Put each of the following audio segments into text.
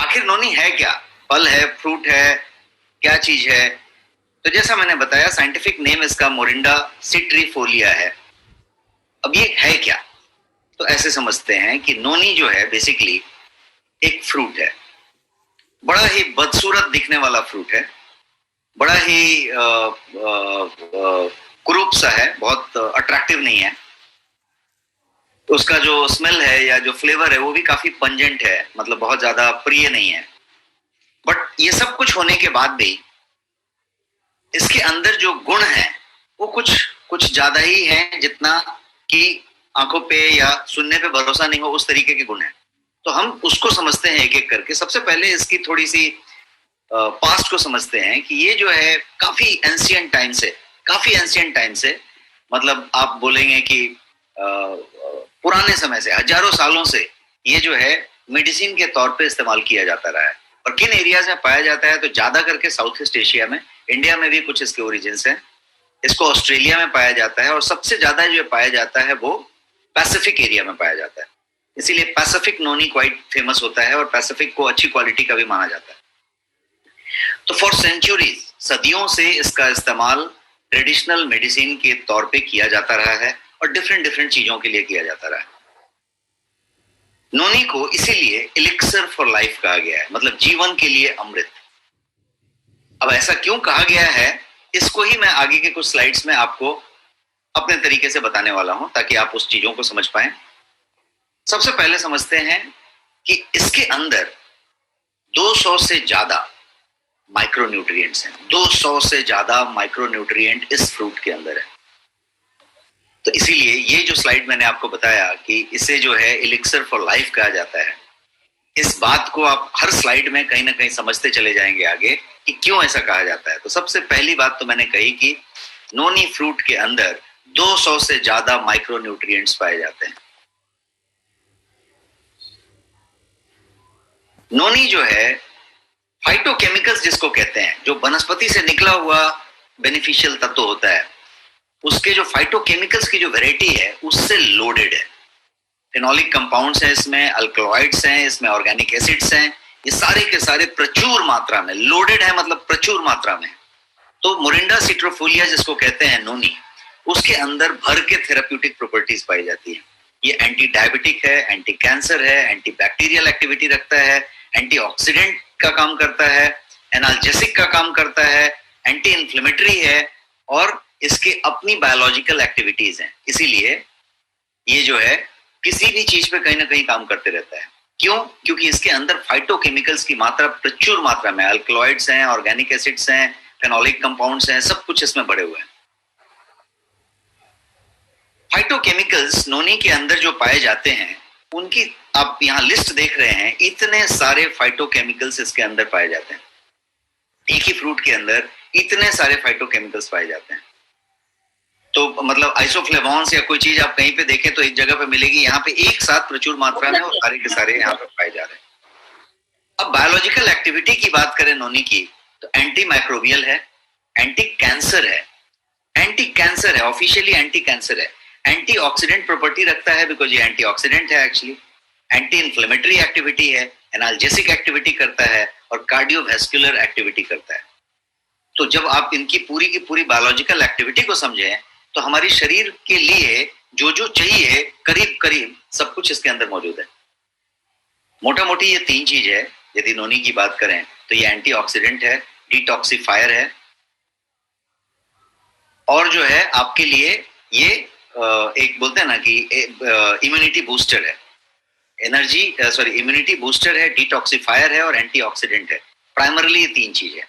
आखिर नोनी है क्या? फल है, फ्रूट है, क्या चीज है? तो जैसा मैंने बताया, साइंटिफिक नेम इसका मोरिंडा सिट्रीफोलिया है। अब ये है क्या? तो ऐसे समझते हैं कि नोनी जो है बेसिकली एक फ्रूट है, बड़ा ही बदसूरत दिखने वाला फ्रूट है, बड़ा ही कुरूप सा है, बहुत अट्रैक्टिव नहीं है। उसका जो स्मेल है या जो फ्लेवर है वो भी काफी पंजेंट है, मतलब बहुत ज्यादा प्रिय नहीं है। बट ये सब कुछ होने के बाद भी इसके अंदर जो गुण है वो कुछ कुछ ज्यादा ही है, जितना कि आंखों पे या सुनने पे भरोसा नहीं हो, उस तरीके के गुण है। तो हम उसको समझते हैं एक एक करके। सबसे पहले इसकी थोड़ी सी पास्ट को समझते हैं कि ये जो है काफी एंशिएंट टाइम से, मतलब आप बोलेंगे कि पुराने समय से, हजारों सालों से ये जो है मेडिसिन के तौर पे इस्तेमाल किया जाता रहा है। और किन एरियाज में पाया जाता है? तो ज्यादा करके साउथ ईस्ट एशिया में, इंडिया में भी कुछ इसके ओरिजिन्स हैं। इसको ऑस्ट्रेलिया में पाया जाता है और सबसे ज्यादा जो पाया जाता है वो पैसिफिक एरिया में पाया जाता है। इसीलिए पैसिफिक नोनी क्वाइट फेमस होता है और पैसिफिक को अच्छी क्वालिटी का भी माना जाता है। तो फॉर सेंचुरीज, सदियों से इसका इस्तेमाल ट्रेडिशनल मेडिसिन के तौर पे किया जाता रहा है और डिफरेंट चीजों के लिए किया जाता रहा है। नोनी को इसीलिए एलिक्सर फॉर लाइफ कहा गया है, मतलब जीवन के लिए अमृत। अब ऐसा क्यों कहा गया है, इसको ही मैं आगे के कुछ स्लाइड्स में आपको अपने तरीके से बताने वाला हूं, ताकि आप उस चीजों को समझ पाएं। सबसे पहले समझते हैं कि इसके अंदर 200 से ज्यादा माइक्रोन्यूट्रिएंट्स हैं। 200 से ज्यादा माइक्रोन्यूट्रिएंट इस फ्रूट के अंदर है। तो इसीलिए ये जो स्लाइड मैंने आपको बताया कि इसे जो है एलिक्सर फॉर लाइफ कहा जाता है, इस बात को आप हर स्लाइड में कहीं ना कहीं समझते चले जाएंगे आगे कि क्यों ऐसा कहा जाता है। तो सबसे पहली बात तो मैंने कही कि नोनी फ्रूट के अंदर 200 से ज्यादा माइक्रोन्यूट्रिएंट्स पाए जाते हैं। नोनी जो है फाइटोकेमिकल्स जिसको कहते हैं, जो वनस्पति से निकला हुआ बेनिफिशियल तत्व होता है, उसके जो फाइटोकेमिकल्स की जो वैरायटी है उससे लोडेड है। फिनोलिक कंपाउंड्स हैं इसमें, अल्कलॉइड्स हैं इसमें, ऑर्गेनिक एसिड्स हैं, ये सारे के सारे प्रचुर मात्रा में लोडेड है, मतलब प्रचुर मात्रा में। तो मोरिंडा सिट्रीफोलिया जिसको कहते हैं नोनी, उसके अंदर भर के थेराप्यूटिक प्रॉपर्टीज पाई जाती है। ये एंटी डायबिटिक है, एंटी कैंसर है, एंटी बैक्टीरियल एक्टिविटी रखता है, एंटीऑक्सीडेंट का काम करता है, एनाल्जेसिक का काम करता है, एंटी इन्फ्लेमेटरी है, और इसके अपनी बायोलॉजिकल एक्टिविटीज हैं। इसीलिए ये जो है किसी भी चीज पे कहीं ना कहीं काम करते रहता है। क्यों? क्योंकि इसके अंदर फाइटोकेमिकल्स की मात्रा प्रचुर मात्रा में, अल्कलॉइड्स हैं, ऑर्गेनिक एसिड्स हैं, फेनोलिक कंपाउंड्स हैं, सब कुछ इसमें भरे हुए हैं। फाइटोकेमिकल्स नोनी के अंदर जो पाए जाते हैं, उनकी आप यहाँ लिस्ट देख रहे हैं, इतने सारे फाइटोकेमिकल्स इसके अंदर पाए जाते हैं। एक ही फ्रूट के अंदर इतने सारे फाइटोकेमिकल्स पाए जाते हैं। तो मतलब आइसोफ्लेवॉन्स या कोई चीज आप कहीं पे देखें तो एक जगह पे मिलेगी, यहाँ पे एक साथ प्रचुर मात्रा में और सारे के सारे यहाँ पे पाए जा रहे हैं। अब बायोलॉजिकल एक्टिविटी की बात करें नोनी की, तो एंटी माइक्रोबियल है, एंटी कैंसर है, ऑफिशियली एंटी कैंसर है, एंटी ऑक्सीडेंट प्रॉपर्टी रखता है, बिकॉज ये एंटी ऑक्सीडेंट है एक्चुअली, एंटी इन्फ्लेमेटरी एक्टिविटी है, एनाल्जेसिक एक्टिविटी करता है, और कार्डियोवैस्कुलर एक्टिविटी करता है। तो जब आप इनकी पूरी की पूरी बायोलॉजिकल एक्टिविटी को समझें, तो हमारी शरीर के लिए जो जो चाहिए करीब करीब सब कुछ इसके अंदर मौजूद है। मोटा मोटी ये 3 चीज है। यदि नोनी की बात करें तो ये एंटीऑक्सीडेंट है, डिटॉक्सिफायर है, और जो है आपके लिए ये एक बोलते हैं ना कि इम्यूनिटी बूस्टर है, इम्यूनिटी बूस्टर है, डिटॉक्सिफायर है और एंटीऑक्सीडेंट है। प्राइमरीली ये 3 चीज है,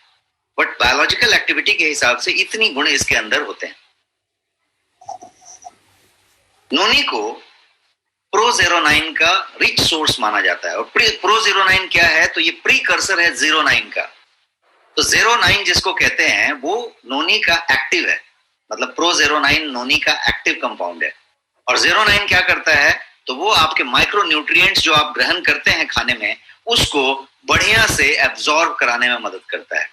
बट बायोलॉजिकल एक्टिविटी के हिसाब से इतनी गुण इसके अंदर होते हैं। नोनी को प्रोजेरोनाइन का रिच सोर्स माना जाता है। और प्रोजेरोनाइन क्या है? तो ये प्रीकर्सर है ज़ीरोनाइन का। तो ज़ीरोनाइन जिसको कहते हैं वो नोनी का एक्टिव है, मतलब प्रोजेरोनाइन नोनी का एक्टिव कंपाउंड है। और ज़ीरोनाइन क्या करता है? तो वो आपके माइक्रोन्यूट्रिएंट्स जो आप ग्रहण करते हैं खाने में, उसको बढ़िया से एब्जॉर्ब कराने में मदद करता है।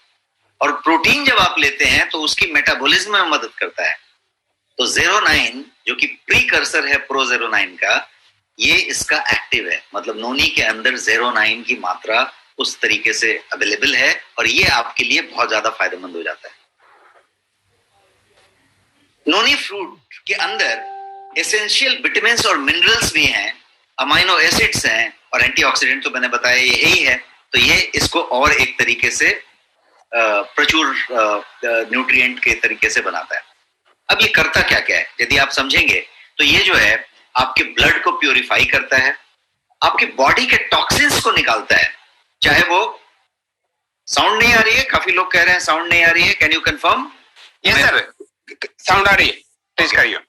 और प्रोटीन जब आप लेते हैं तो उसकी मेटाबॉलिज्म में मदद करता है। तो ज़ीरोनाइन जो कि प्रीकर्सर है प्रोजेरोनाइन का, ये इसका एक्टिव है, मतलब नोनी के अंदर ज़ीरोनाइन की मात्रा उस तरीके से अवेलेबल है और ये आपके लिए बहुत ज्यादा फायदेमंद हो जाता है। नोनी फ्रूट के अंदर एसेंशियल विटामिन्स और मिनरल्स भी हैं, अमाइनो एसिड्स हैं और एंटीऑक्सीडेंट तो मैंने बताया यही है। तो ये इसको और एक तरीके से प्रचुर न्यूट्रिएंट के तरीके से बनाता है। अब ये करता क्या क्या है यदि आप समझेंगे तो ये जो है आपके ब्लड को प्यूरिफाई करता है, आपकी बॉडी के टॉक्सिन्स को निकालता है। चाहे वो साउंड नहीं आ रही है, काफी लोग कह रहे हैं साउंड नहीं आ रही है, can you confirm? Yes sir, sound आ रही है, प्लीज करिए।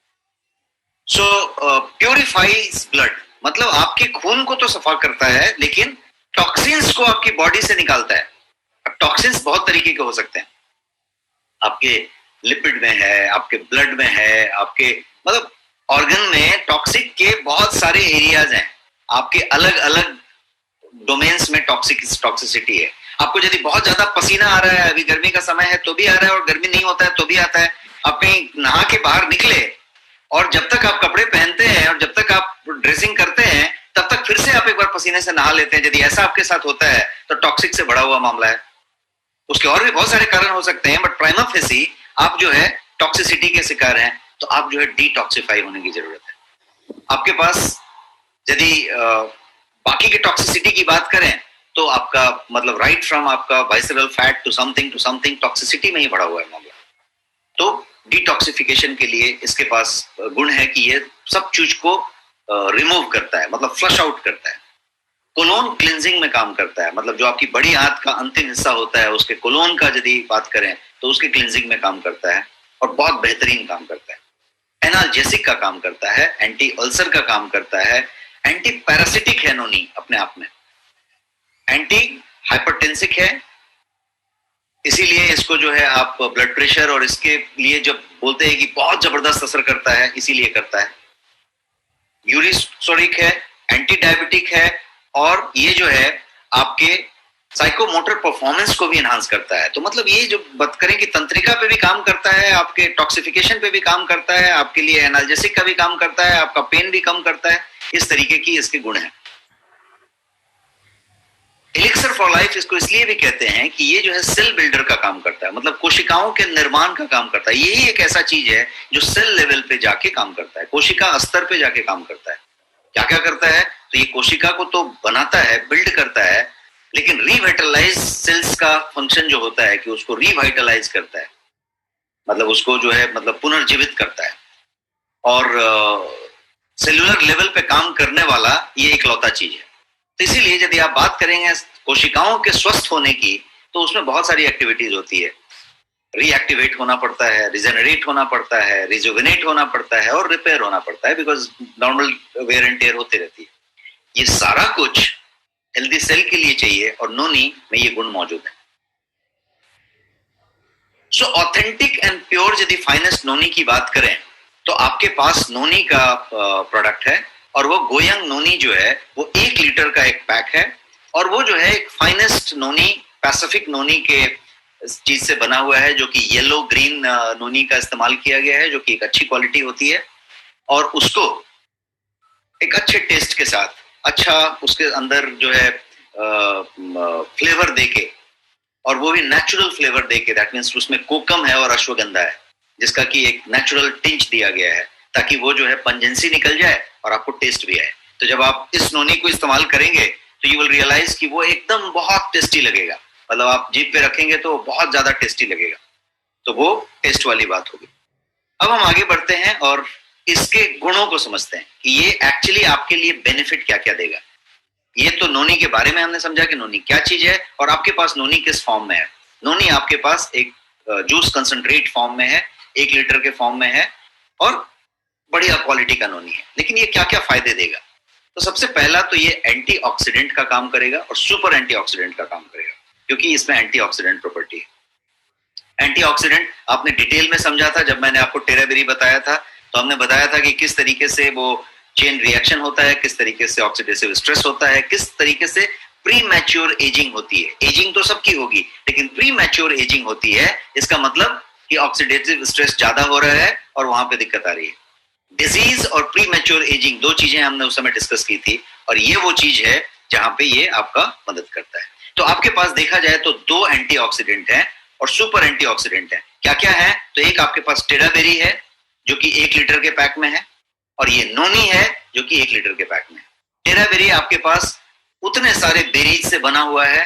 सो प्यूरिफाइज ब्लड मतलब आपके खून को तो सफा करता है लेकिन टॉक्सिन्स को आपकी बॉडी से निकालता है। अब टॉक्सिन्स बहुत तरीके के हो सकते हैं, आपके लिपिड में है, आपके ब्लड में है, आपके मतलब ऑर्गन में टॉक्सिक के बहुत सारे एरियाज हैं, आपके अलग अलग डोमेन्स में टॉक्सिसिटी है। आपको यदि बहुत ज्यादा पसीना आ रहा है, अभी गर्मी का समय है तो भी आ रहा है और गर्मी नहीं होता है तो भी आता है, आप कहीं नहा के बाहर निकले और जब तक आप कपड़े पहनते हैं और जब तक आप ड्रेसिंग करते हैं तब तक फिर से आप एक बार पसीने से नहा लेते हैं। यदि ऐसा आपके साथ होता है तो टॉक्सिक से बढ़ा हुआ मामला है। उसके और भी बहुत सारे कारण हो सकते हैं बट प्राइमा फेसी आप जो है टॉक्सिसिटी के शिकार हैं, तो आप जो है डिटॉक्सिफाई होने की जरूरत है। आपके पास यदि बाकी के टॉक्सिसिटी की बात करें तो आपका मतलब राइट फ्रॉम आपका visceral fat to something toxicity में ही बढ़ा हुआ है मामला। तो डिटॉक्सिफिकेशन के लिए इसके पास गुण है कि ये सब चीज को रिमूव करता है, मतलब फ्लश आउट करता है। कोलोन क्लिंजिंग में काम करता है, मतलब जो आपकी बड़ी आंत का अंतिम हिस्सा होता है उसके कोलोन का यदि बात करें तो उसके क्लिंजिंग में काम करता है और बहुत बेहतरीन काम करता है। एनाल्जेसिक का काम करता है, एंटी अल्सर का काम करता है, एंटी पैरासिटिक है नोनी अपने आप में, एंटी हाइपरटेंसिक है, इसीलिए इसको जो है आप ब्लड प्रेशर और इसके लिए जब बोलते हैं कि बहुत जबरदस्त असर करता है इसीलिए करता है। यूरिस्टोरिक है, एंटी डायबिटिक है और ये जो है आपके साइकोमोटर परफॉर्मेंस को भी एनहांस करता है। तो मतलब ये जो बात करें कि तंत्रिका पे भी काम करता है, आपके टॉक्सिफिकेशन पे भी काम करता है, आपके लिए एनाल्जेसिक का भी काम करता है, आपका पेन भी कम करता है, इस तरीके की इसके गुण हैं। एलिक्सर फॉर लाइफ इसको इसलिए भी कहते हैं कि ये जो है सेल बिल्डर का काम करता है, मतलब कोशिकाओं के निर्माण का काम करता है। यही एक ऐसा चीज है जो सेल लेवल पे जाके काम करता है, कोशिका स्तर पे जाके काम करता है। क्या क्या करता है तो ये कोशिका को तो बनाता है, बिल्ड करता है, लेकिन रिवाइटलाइज सेल्स का फंक्शन जो होता है कि उसको रिवाइटलाइज करता है, मतलब उसको जो है मतलब पुनर्जीवित करता है और सेलुलर लेवल पे काम करने वाला ये इकलौता चीज है। तो इसीलिए यदि आप बात करेंगे कोशिकाओं के स्वस्थ होने की तो उसमें बहुत सारी एक्टिविटीज होती है। रीएक्टिवेट होना पड़ता है, रिजेनरेट होना पड़ता है, रिजुविनेट होना पड़ता है और रिपेयर होना पड़ता है, because normal wear and tear होती रहती है। ये सारा कुछ हेल्दी सेल के लिए चाहिए और नोनी में ये गुण मौजूद है। सो ऑथेंटिक एंड प्योर यदि फाइनेस्ट नोनी की बात करें तो आपके पास नोनी का प्रोडक्ट है और वो गोयंग नोनी जो है वो 1 लीटर का एक पैक है और वो जो है एक फाइनेस्ट नोनी, पैसिफिक नोनी के चीज से बना हुआ है, जो कि येलो ग्रीन नोनी का इस्तेमाल किया गया है, जो कि एक अच्छी क्वालिटी होती है और उसको एक अच्छे टेस्ट के साथ अच्छा उसके अंदर जो है फ्लेवर देके और वो भी नेचुरल फ्लेवर देके, दैट मीन्स उसमें कोकम है और अश्वगंधा है जिसका कि एक नेचुरल टिंच दिया गया है ताकि वो जो है पंजेंसी निकल जाए और आपको टेस्ट भी आए। तो जब आप इस नोनी को इस्तेमाल करेंगे तो यू विल रियलाइज कि वो एकदम बहुत टेस्टी लगेगा, मतलब आप जीभ पे रखेंगे तो बहुत ज्यादा टेस्टी लगेगा। तो वो टेस्ट वाली बात होगी। अब हम आगे बढ़ते हैं और इसके गुणों को समझते हैं कि ये एक्चुअली आपके लिए बेनिफिट क्या क्या देगा। ये तो नोनी के बारे में हमने समझा कि नोनी क्या चीज है और आपके पास नोनी किस फॉर्म में है। नोनी आपके पास एक जूस कंसंट्रेट फॉर्म में है, 1 लीटर के फॉर्म में है और बढ़िया क्वालिटी का नोनी है। लेकिन ये क्या क्या फायदे देगा? तो सबसे पहला तो ये एंटीऑक्सीडेंट का काम करेगा और सुपर एंटीऑक्सीडेंट का काम करेगा, क्योंकि इसमें एंटीऑक्सीडेंट प्रॉपर्टी है। एंटीऑक्सीडेंट आपने डिटेल में समझा था जब मैंने आपको टेराबेरी बताया था, तो हमने बताया था कि किस तरीके से वो चेन रिएक्शन होता है, किस तरीके से ऑक्सीडेटिव स्ट्रेस होता है, किस तरीके से प्री मैच्योर एजिंग होती है। एजिंग तो सबकी होगी लेकिन प्री मैच्योर एजिंग होती है, इसका मतलब कि ऑक्सीडेटिव स्ट्रेस ज्यादा हो रहा है और वहां पे दिक्कत आ रही है। डिजीज और प्री मैच्योर एजिंग 2 चीजें हमने उस समय डिस्कस की थी और ये वो चीज है जहां पे ये आपका मदद करता है। तो आपके पास देखा जाए तो 2 एंटीऑक्सीडेंट हैं और सुपर एंटीऑक्सीडेंट हैं। क्या क्या है? तो एक आपके पास टेराबेरी है जो कि 1 लीटर के पैक में है, और ये नोनी है जो कि 1 लीटर के पैक में है। टेराबेरी आपके पास उतने सारे बेरीज से बना हुआ है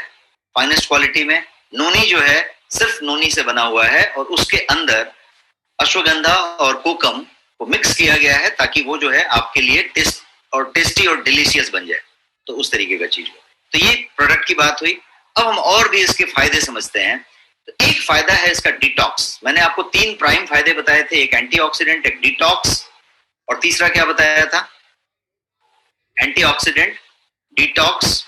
फाइनेस्ट क्वालिटी में। नोनी जो है सिर्फ नोनी से बना हुआ है और उसके अंदर अश्वगंधा और कोकम को मिक्स किया गया है ताकि वो जो है आपके लिए टेस्टी और डिलीशियस बन जाए। तो उस तरीके का चीज हो। तो ये प्रोडक्ट की बात हुई। अब हम और भी इसके फायदे समझते हैं। तो एक फायदा है इसका डिटॉक्स। मैंने आपको 3 प्राइम फायदे बताए थे, एक एंटीऑक्सीडेंट, एक डिटॉक्स और तीसरा क्या बताया था? एंटीऑक्सीडेंट, डिटॉक्स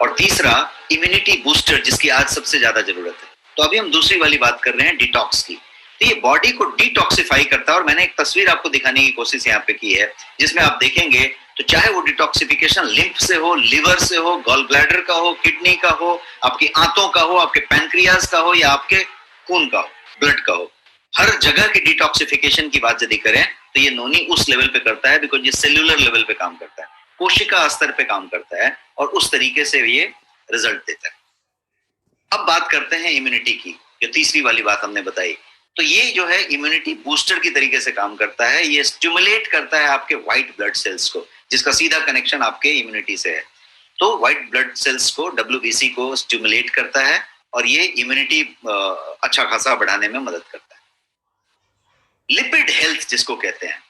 और तीसरा इम्यूनिटी बूस्टर, जिसकी आज सबसे ज्यादा जरूरत है। तो अभी हम दूसरी वाली बात कर रहे हैं डिटॉक्स की। तो ये बॉडी को डिटॉक्सिफाई करता है और मैंने एक तस्वीर आपको दिखाने की कोशिश यहाँ पे की है जिसमें आप देखेंगे तो चाहे वो डिटॉक्सिफिकेशन लिम्फ से हो, लिवर से हो, गॉल ब्लैडर का हो, किडनी का हो, आपकी आंतों का हो, आपके पैंक्रियाज का हो या आपके खून का हो, ब्लड का हो, हर जगह की डिटॉक्सिफिकेशन की बात यदि करें तो ये नोनी उस लेवल पे करता है, बिकॉज ये सेल्यूलर लेवल पे काम करता है, कोशिका स्तर पे काम करता है और उस तरीके से ये रिजल्ट देता है। अब बात करते हैं इम्यूनिटी की, जो तीसरी वाली बात हमने बताई। तो ये जो है इम्यूनिटी बूस्टर की तरीके से काम करता है। ये स्टिमुलेट करता है आपके व्हाइट ब्लड सेल्स को, जिसका सीधा कनेक्शन आपके इम्यूनिटी से है। तो व्हाइट ब्लड सेल्स को, WBC को स्टिमुलेट करता है और ये इम्यूनिटी अच्छा खासा बढ़ाने में मदद करता है। लिपिड हेल्थ जिसको कहते हैं,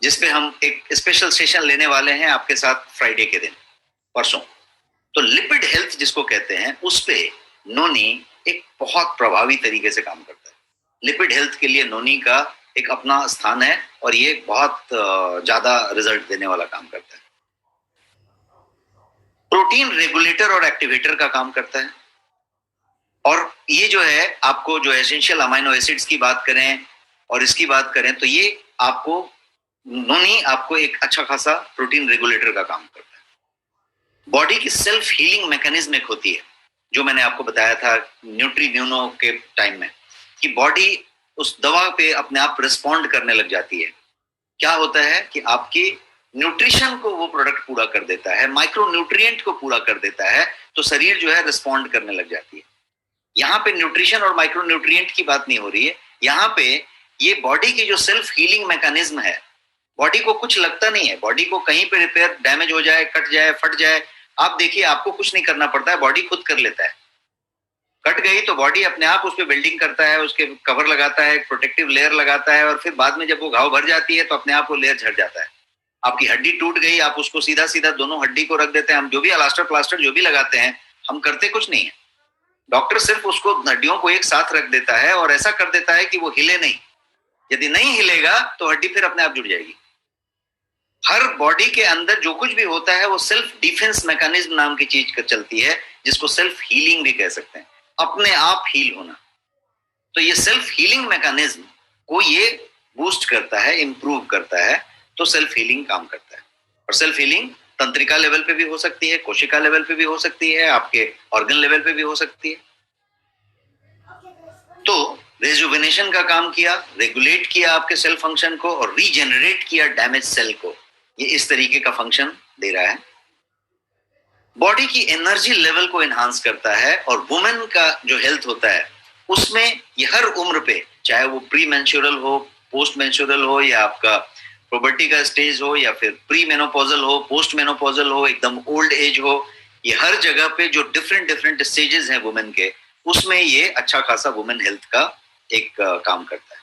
जिसपे हम एक स्पेशल सेशन लेने वाले हैं आपके साथ फ्राइडे के दिन, परसों। तो लिपिड हेल्थ जिसको कहते हैं, उस पे नोनी एक बहुत प्रभावी तरीके से काम करता है। लिपिड हेल्थ के लिए नोनी का एक अपना स्थान है और ये बहुत ज्यादा रिजल्ट देने वाला काम करता है। प्रोटीन रेगुलेटर और एक्टिवेटर का काम करता है। और ये जो है आपको जो एसेंशियल अमाइनो एसिड्स की बात करें और इसकी बात करें तो ये आपको नोनी आपको एक अच्छा खासा प्रोटीन रेगुलेटर का काम करता है। बॉडी की सेल्फ हीलिंग मैकेनिज्म एक होती है, जो मैंने आपको बताया था न्यूट्रीन्यूनो के टाइम में, कि बॉडी उस दवा पे अपने आप रिस्पॉन्ड करने लग जाती है। क्या होता है कि आपकी न्यूट्रिशन को वो प्रोडक्ट पूरा कर देता है, माइक्रो न्यूट्रिएंट को पूरा कर देता है, तो शरीर जो है रिस्पॉन्ड करने लग जाती है। यहाँ पे न्यूट्रिशन और माइक्रो न्यूट्रिएंट की बात नहीं हो रही है, यहाँ पे ये बॉडी की जो सेल्फ हीलिंग मैकेनिज्म है, बॉडी को कुछ लगता नहीं है, बॉडी को कहीं पे रिपेयर डैमेज हो जाए, कट जाए, फट जाए, आप देखिए आपको कुछ नहीं करना पड़ता है, बॉडी खुद कर लेता है। कट गई तो बॉडी अपने आप उस पर बिल्डिंग करता है, उसके कवर लगाता है, प्रोटेक्टिव लेयर लगाता है और फिर बाद में जब वो घाव भर जाती है तो अपने आप वो लेयर झड़ जाता है। आपकी हड्डी टूट गई, आप उसको सीधा सीधा दोनों हड्डी को रख देते हैं। हम जो भी अलास्टर प्लास्टर जो भी लगाते हैं, हम करते कुछ नहीं है, डॉक्टर सिर्फ उसको हड्डियों को एक साथ रख देता है और ऐसा कर देता है कि वो हिले नहीं। यदि नहीं हिलेगा तो हड्डी फिर अपने आप जुड़ जाएगी। हर बॉडी के अंदर जो कुछ भी होता है वो सेल्फ डिफेंस मैकेनिज्म नाम की चीज चलती है, जिसको सेल्फ हीलिंग भी कह सकते हैं, अपने आप हील होना। तो ये सेल्फ हीलिंग मैकेनिज्म को ये बूस्ट करता है, इंप्रूव करता है, तो सेल्फ हीलिंग काम करता है। और सेल्फ हीलिंग तंत्रिका लेवल पे भी हो सकती है, कोशिका लेवल पे भी हो सकती है, आपके ऑर्गन लेवल पे भी हो सकती है। तो रेजुवेनेशन का काम किया, रेगुलेट किया आपके सेल फंक्शन को और रीजेनरेट किया डैमेज सेल को। ये इस तरीके का फंक्शन दे रहा है। बॉडी की एनर्जी लेवल को एनहांस करता है और वुमेन का जो हेल्थ होता है उसमें ये हर उम्र पे, चाहे वो प्री मेंस्ट्रुअल हो, पोस्ट मेंस्ट्रुअल हो या आपका प्यूबर्टी का स्टेज हो या फिर प्री मेनोपॉजल हो, पोस्ट मेनोपॉजल हो, एकदम ओल्ड एज हो, ये हर जगह पे जो डिफरेंट स्टेजेस हैं वुमेन के, उसमें ये अच्छा खासा वुमेन हेल्थ का एक काम करता है।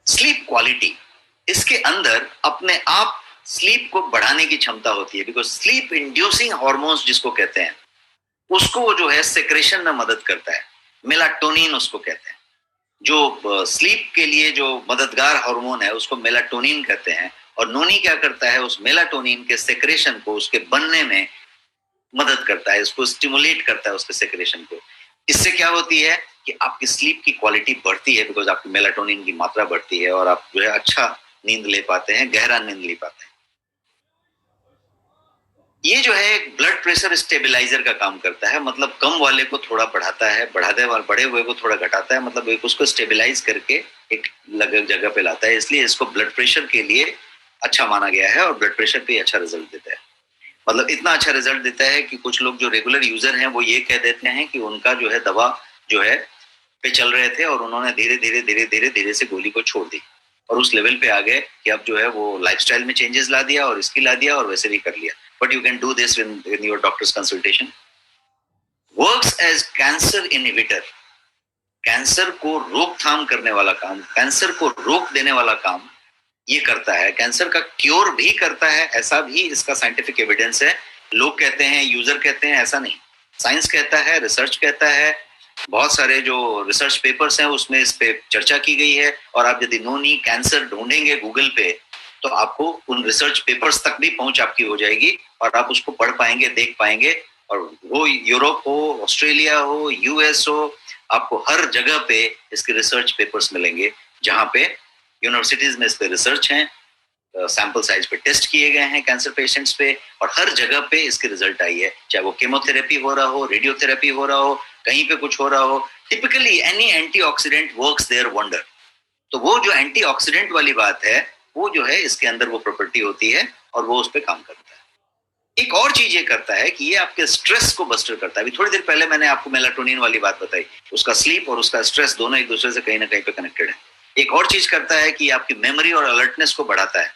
स्लीप क्वालिटी, इसके अंदर अपने आप स्लीप को बढ़ाने की क्षमता होती है, बिकॉज स्लीप इंड्यूसिंग हार्मोन्स जिसको कहते हैं, उसको वो जो है सेक्रेशन में मदद करता है। मेलाटोनिन उसको कहते हैं, जो स्लीप के लिए जो मददगार हार्मोन है उसको मेलाटोनिन कहते हैं। और नोनी क्या करता है, उस मेलाटोनिन के सेक्रेशन को, उसके बनने में मदद करता है, इसको स्टिमुलेट करता है उसके सेक्रेशन को। इससे क्या होती है कि आपकी स्लीप की क्वालिटी बढ़ती है, बिकॉज आपकी मेलाटोनिन की मात्रा बढ़ती है और आप जो है अच्छा नींद ले पाते हैं, गहरा नींद ले पाते हैं। ये जो है एक ब्लड प्रेशर स्टेबलाइजर का काम करता है, मतलब कम वाले को थोड़ा बढ़ाता है, बढ़े हुए को थोड़ा घटाता है, मतलब एक उसको स्टेबलाइज करके एक अलग जगह पे लाता है। इसलिए इसको ब्लड प्रेशर के लिए अच्छा माना गया है और ब्लड प्रेशर पे अच्छा रिजल्ट देता है। मतलब इतना अच्छा रिजल्ट देता है कि कुछ लोग जो रेगुलर यूजर हैं वो ये कह देते हैं कि उनका जो है दवा जो है पे चल रहे थे और उन्होंने धीरे धीरे धीरे धीरे धीरे से गोली को छोड़ दी और उस लेवल पे आ गए कि अब जो है वो लाइफस्टाइल में चेंजेस ला दिया और इसकी ला दिया और वैसे भी कर लिया. But you can do this in your doctor's consultation. Works as cancer inhibitor. Cancer को रोकथाम करने वाला काम, कैंसर को रोक देने वाला काम ये करता है. कैंसर का क्योर भी करता है, ऐसा भी इसका साइंटिफिक एविडेंस है. लोग कहते हैं, यूजर कहते हैं, ऐसा नहीं. साइंस कहता है, रिसर्च कहता है. बहुत सारे जो रिसर्च पेपर्स हैं उसमें इस पे चर्चा की गई है. और आप यदि नोनी कैंसर ढूंढेंगे गूगल पे तो आपको उन रिसर्च पेपर्स तक भी पहुंच आपकी हो जाएगी और आप उसको पढ़ पाएंगे, देख पाएंगे. और वो यूरोप हो, ऑस्ट्रेलिया हो, यूएस हो, आपको हर जगह पे इसके रिसर्च पेपर्स मिलेंगे जहां पे यूनिवर्सिटीज में इस पे रिसर्च हैं, सैंपल साइज पे टेस्ट किए गए हैं कैंसर पेशेंट्स पे और हर जगह पे इसके रिजल्ट आई है. चाहे वो केमोथेरेपी हो रहा हो, रेडियोथेरेपी हो रहा हो, कहीं पे कुछ हो रहा हो. Typically any antioxidant works their wonder. तो वो जो एंटीऑक्सीडेंट वाली बात है वो जो है इसके अंदर वो प्रॉपर्टी होती है और वो उस पर काम करता है. एक और चीज ये करता है कि ये आपके स्ट्रेस को बस्टर करता है. अभी थोड़ी देर पहले मैंने आपको मेलाटोनिन वाली बात बताई. उसका स्लीप और उसका स्ट्रेस दोनों एक दूसरे से कहीं ना कहीं पे कनेक्टेड है. एक और चीज करता है कि आपकी मेमोरी और अलर्टनेस को बढ़ाता है.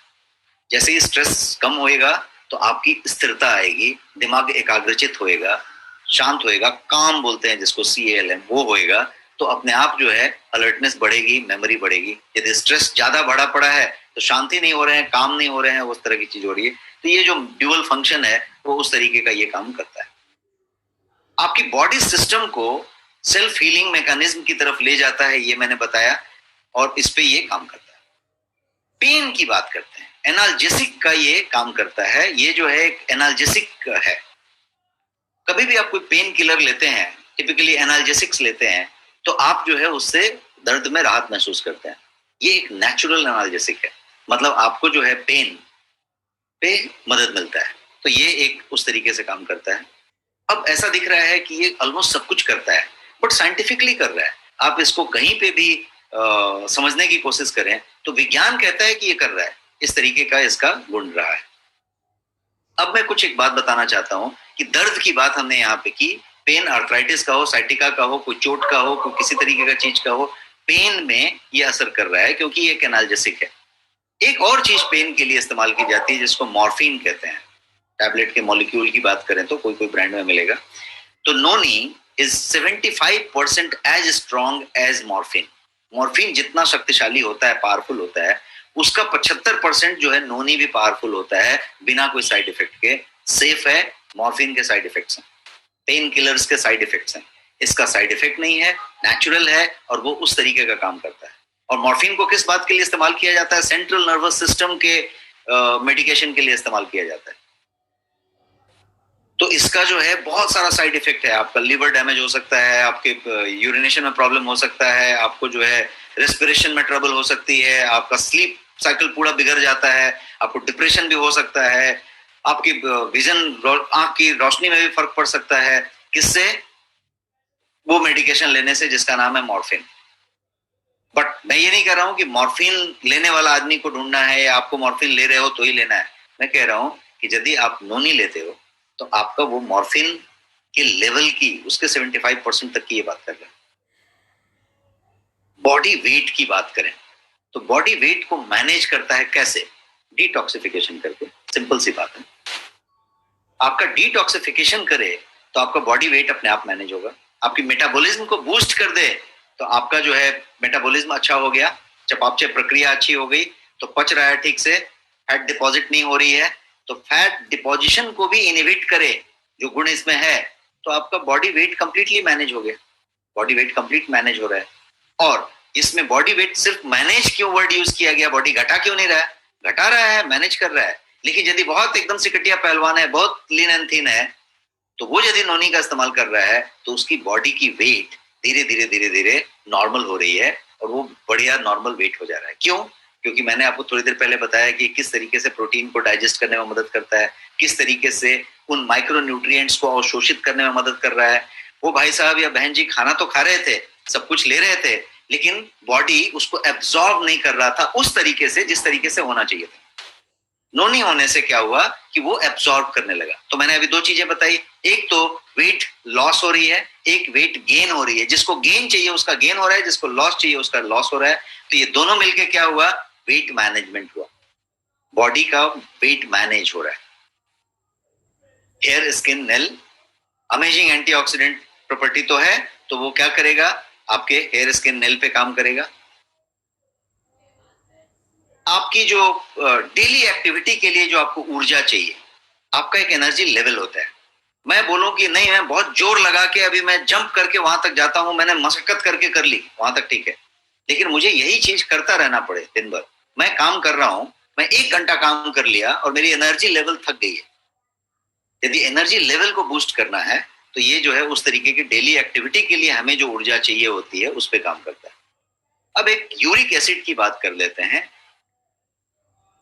जैसे ही स्ट्रेस कम होएगा तो आपकी स्थिरता आएगी, दिमाग एकाग्रचित होएगा, शांत होएगा, काम बोलते हैं जिसको CALM, वो होएगा. तो अपने आप जो है अलर्टनेस बढ़ेगी, मेमोरी बढ़ेगी. यदि स्ट्रेस ज्यादा बढ़ा पड़ा है तो शांति नहीं हो रहे हैं, काम नहीं हो रहे हैं, उस तरह की चीज हो रही है. तो ये जो ड्यूअल फंक्शन है वो उस तरीके का ये काम करता है. आपकी बॉडी सिस्टम को सेल्फ हीलिंग मैकेनिज्म की तरफ ले जाता है, ये मैंने बताया, और इस पे ये काम करता है. पेन की बात करते हैं, एनाल्जेसिक का ये काम करता है. ये जो है एक एनाल्जेसिक है. कभी भी आप कोई पेन किलर लेते हैं, टिपिकली एनाल्जेसिक्स लेते हैं, तो आप जो है उससे दर्द में राहत महसूस करते हैं. ये एक नेचुरल एनाल्जेसिक है. मतलब आपको जो है पेन पे मदद मिलता है. तो ये एक उस तरीके से काम करता है. अब ऐसा दिख रहा है कि ये ऑलमोस्ट सब कुछ करता है, बट साइंटिफिकली कर रहा है. आप इसको कहीं पे भी समझने की कोशिश करें तो विज्ञान कहता है कि ये कर रहा है. इस तरीके का इसका गुण रहा है. अब मैं कुछ एक बात बताना चाहता हूं कि दर्द की बात हमने यहाँ पे की. पेन आर्थराइटिस का हो, साइटिका का हो, कोई चोट का हो, कोई किसी तरीके का चीज का हो, पेन में ये असर कर रहा है क्योंकि ये एक एनाल्जेसिक है. एक और चीज पेन के लिए इस्तेमाल की जाती है जिसको मॉर्फिन कहते हैं. टैबलेट के मॉलिक्यूल की बात करें तो कोई कोई ब्रांड में मिलेगा. तो noni is 75% as strong as morphine. Morphine जितना शक्तिशाली होता है, पावरफुल होता है, उसका 75% जो है नोनी भी पावरफुल होता है, बिना कोई साइड इफेक्ट के. सेफ है. मॉर्फिन के साइड इफेक्ट्स हैं, पेन किलर्स के साइड इफेक्ट्स हैं. इसका साइड इफेक्ट नहीं है, नेचुरल है और वो उस तरीके का काम करता है. और मॉर्फिन को किस बात के लिए इस्तेमाल किया जाता है? सेंट्रल नर्वस सिस्टम के मेडिकेशन के लिए इस्तेमाल किया जाता है. तो इसका जो है बहुत सारा साइड इफेक्ट है. आपका लिवर डैमेज हो सकता है, आपके यूरिनेशन में प्रॉब्लम हो सकता है, आपको जो है रेस्पिरेशन में ट्रबल हो सकती है, आपका स्लीप साइकिल पूरा बिगड़ जाता है, आपको डिप्रेशन भी हो सकता है, आपकी विजन, आंख की रोशनी में भी फर्क पड़ सकता है. किससे? वो मेडिकेशन लेने से जिसका नाम है मॉर्फिन. बट मैं ये नहीं कह रहा हूं कि मॉर्फिन लेने वाला आदमी को ढूंढना है या आपको मॉर्फिन ले रहे हो तो ही लेना है. मैं कह रहा हूं कि यदि आप नोनी लेते हो तो आपका वो मॉर्फिन के लेवल की, उसके 75% तक की ये बात कर रहे हैं. बॉडी वेट की बात करें तो बॉडी वेट को मैनेज करता है कैसे? डिटॉक्सिफिकेशन करके. सिंपल सी बात है. आपका डिटॉक्सिफिकेशन करे तो आपका बॉडी वेट अपने आप मैनेज होगा. आपकी मेटाबॉलिज्म को बूस्ट कर दे तो आपका जो है मेटाबॉलिज्म अच्छा हो गया, चयापचय प्रक्रिया अच्छी हो गई, तो पच रहा है ठीक से, फैट डिपॉजिट नहीं हो रही है, तो फैट डिपॉजिशन को भी इनहिबिट करे जो गुण इसमें है, तो आपका बॉडी वेट कंप्लीटली मैनेज हो गया. बॉडी वेट कंप्लीट मैनेज हो रहा है. और इसमें बॉडी वेट सिर्फ मैनेज क्यों वर्ड यूज किया गया? बॉडी घटा क्यों नहीं रहा है? घटा रहा है, मैनेज कर रहा है. लेकिन यदि बहुत एकदम से कटिया पहलवान है, बहुत लीन एंड थिन है, तो वो यदि नोनी का इस्तेमाल कर रहा है तो उसकी बॉडी की वेट धीरे धीरे धीरे धीरे नॉर्मल हो रही है और वो बढ़िया नॉर्मल वेट हो जा रहा है. क्यों? क्योंकि मैंने आपको थोड़ी देर पहले बताया कि किस तरीके से प्रोटीन को डाइजेस्ट करने में मदद करता है, किस तरीके से उन माइक्रो न्यूट्रिएंट्स को अवशोषित करने में मदद कर रहा है. वो भाई साहब या बहन जी खाना तो खा रहे थे, सब कुछ ले रहे थे, लेकिन बॉडी उसको एब्जॉर्ब नहीं कर रहा था उस तरीके से जिस तरीके से होना चाहिए था. नोनी होने से क्या हुआ कि वो एब्सॉर्ब करने लगा। तो मैंने अभी दो चीजें बताई, एक तो वेट लॉस हो रही है, एक वेट गेन हो रही है। जिसको गेन चाहिए उसका गेन हो रहा है, जिसको लॉस चाहिए उसका लॉस हो रहा है। तो ये दोनों मिलके क्या हुआ, वेट मैनेजमेंट हुआ, बॉडी का वेट मैनेज हो रहा है। Hair, skin, nail amazing antioxidant property तो है, तो वो क्या करेगा, आपके हेयर, स्किन, नेल पे काम करेगा। आपकी जो डेली एक्टिविटी के लिए जो आपको ऊर्जा चाहिए, आपका एक एनर्जी लेवल होता है। मैं बोलूं कि नहीं, मैं बहुत जोर लगा के अभी मैं जंप करके वहां तक जाता हूं, मैंने मशक्कत करके कर ली, वहां तक ठीक है, लेकिन मुझे यही चीज करता रहना पड़े दिन भर। मैं काम कर रहा हूं, मैं 1 घंटा काम कर लिया और मेरी एनर्जी लेवल थक गई है। यदि एनर्जी लेवल को बूस्ट करना है तो ये जो है उस तरीके की डेली एक्टिविटी के लिए हमें जो ऊर्जा चाहिए होती है उस पर काम करता है। अब एक यूरिक एसिड की बात कर लेते हैं।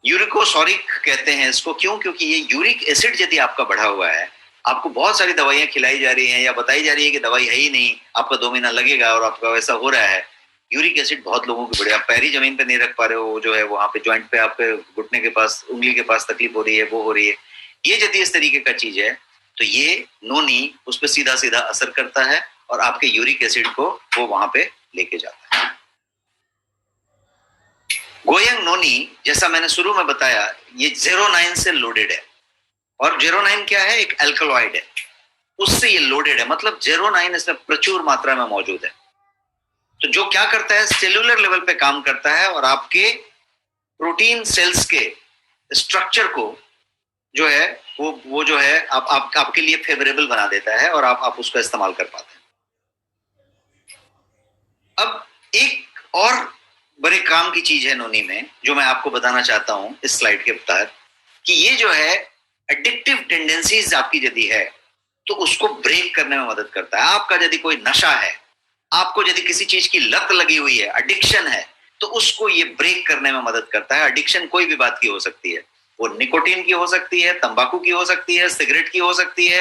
यूरिकोसोरिक कहते हैं इसको, क्यों? क्योंकि ये यूरिक एसिड यदि आपका बढ़ा हुआ है, आपको बहुत सारी दवाइयां खिलाई जा रही हैं या बताई जा रही है कि दवाई है ही नहीं, आपका 2 महीना लगेगा और आपका वैसा हो रहा है। यूरिक एसिड बहुत लोगों की बढ़े, आप पैर ही जमीन पे नहीं रख पा रहे हो, जो है वहां पे ज्वाइंट पे आपके घुटने के पास, उंगली के पास तकलीफ हो रही है, वो हो रही है। ये यदि इस तरीके का चीज है तो ये नोनी उस पर सीधा सीधा असर करता है और आपके यूरिक एसिड को वो वहां पे लेके जाता है। गोयंग नोनी, जैसा मैंने शुरू में बताया, ये 09 से लोडेड है। और 09 क्या है? एक एल्कलॉइड है, उससे ये लोडेड है, मतलब 09 इसमें प्रचुर मात्रा में मौजूद है। तो जो क्या करता है, सेल्यूलर लेवल पे काम करता है और आपके प्रोटीन सेल्स के स्ट्रक्चर को जो है वो जो है आपके लिए फेवरेबल बना देता है और आप उसका इस्तेमाल कर पाते हैं। अब एक और बड़े काम की चीज है नोनी में जो मैं आपको बताना चाहता हूं इस स्लाइड के तहत, कि ये जो है एडिक्टिव टेंडेंसीज आपकी यदि है तो उसको ब्रेक करने में मदद करता है। आपका यदि कोई नशा है, आपको यदि किसी चीज की लत लगी हुई है, एडिक्शन है, तो उसको ये ब्रेक करने में मदद करता है। एडिक्शन कोई भी बात की हो सकती है, वो निकोटीन की हो सकती है, तंबाकू की हो सकती है, सिगरेट की हो सकती है,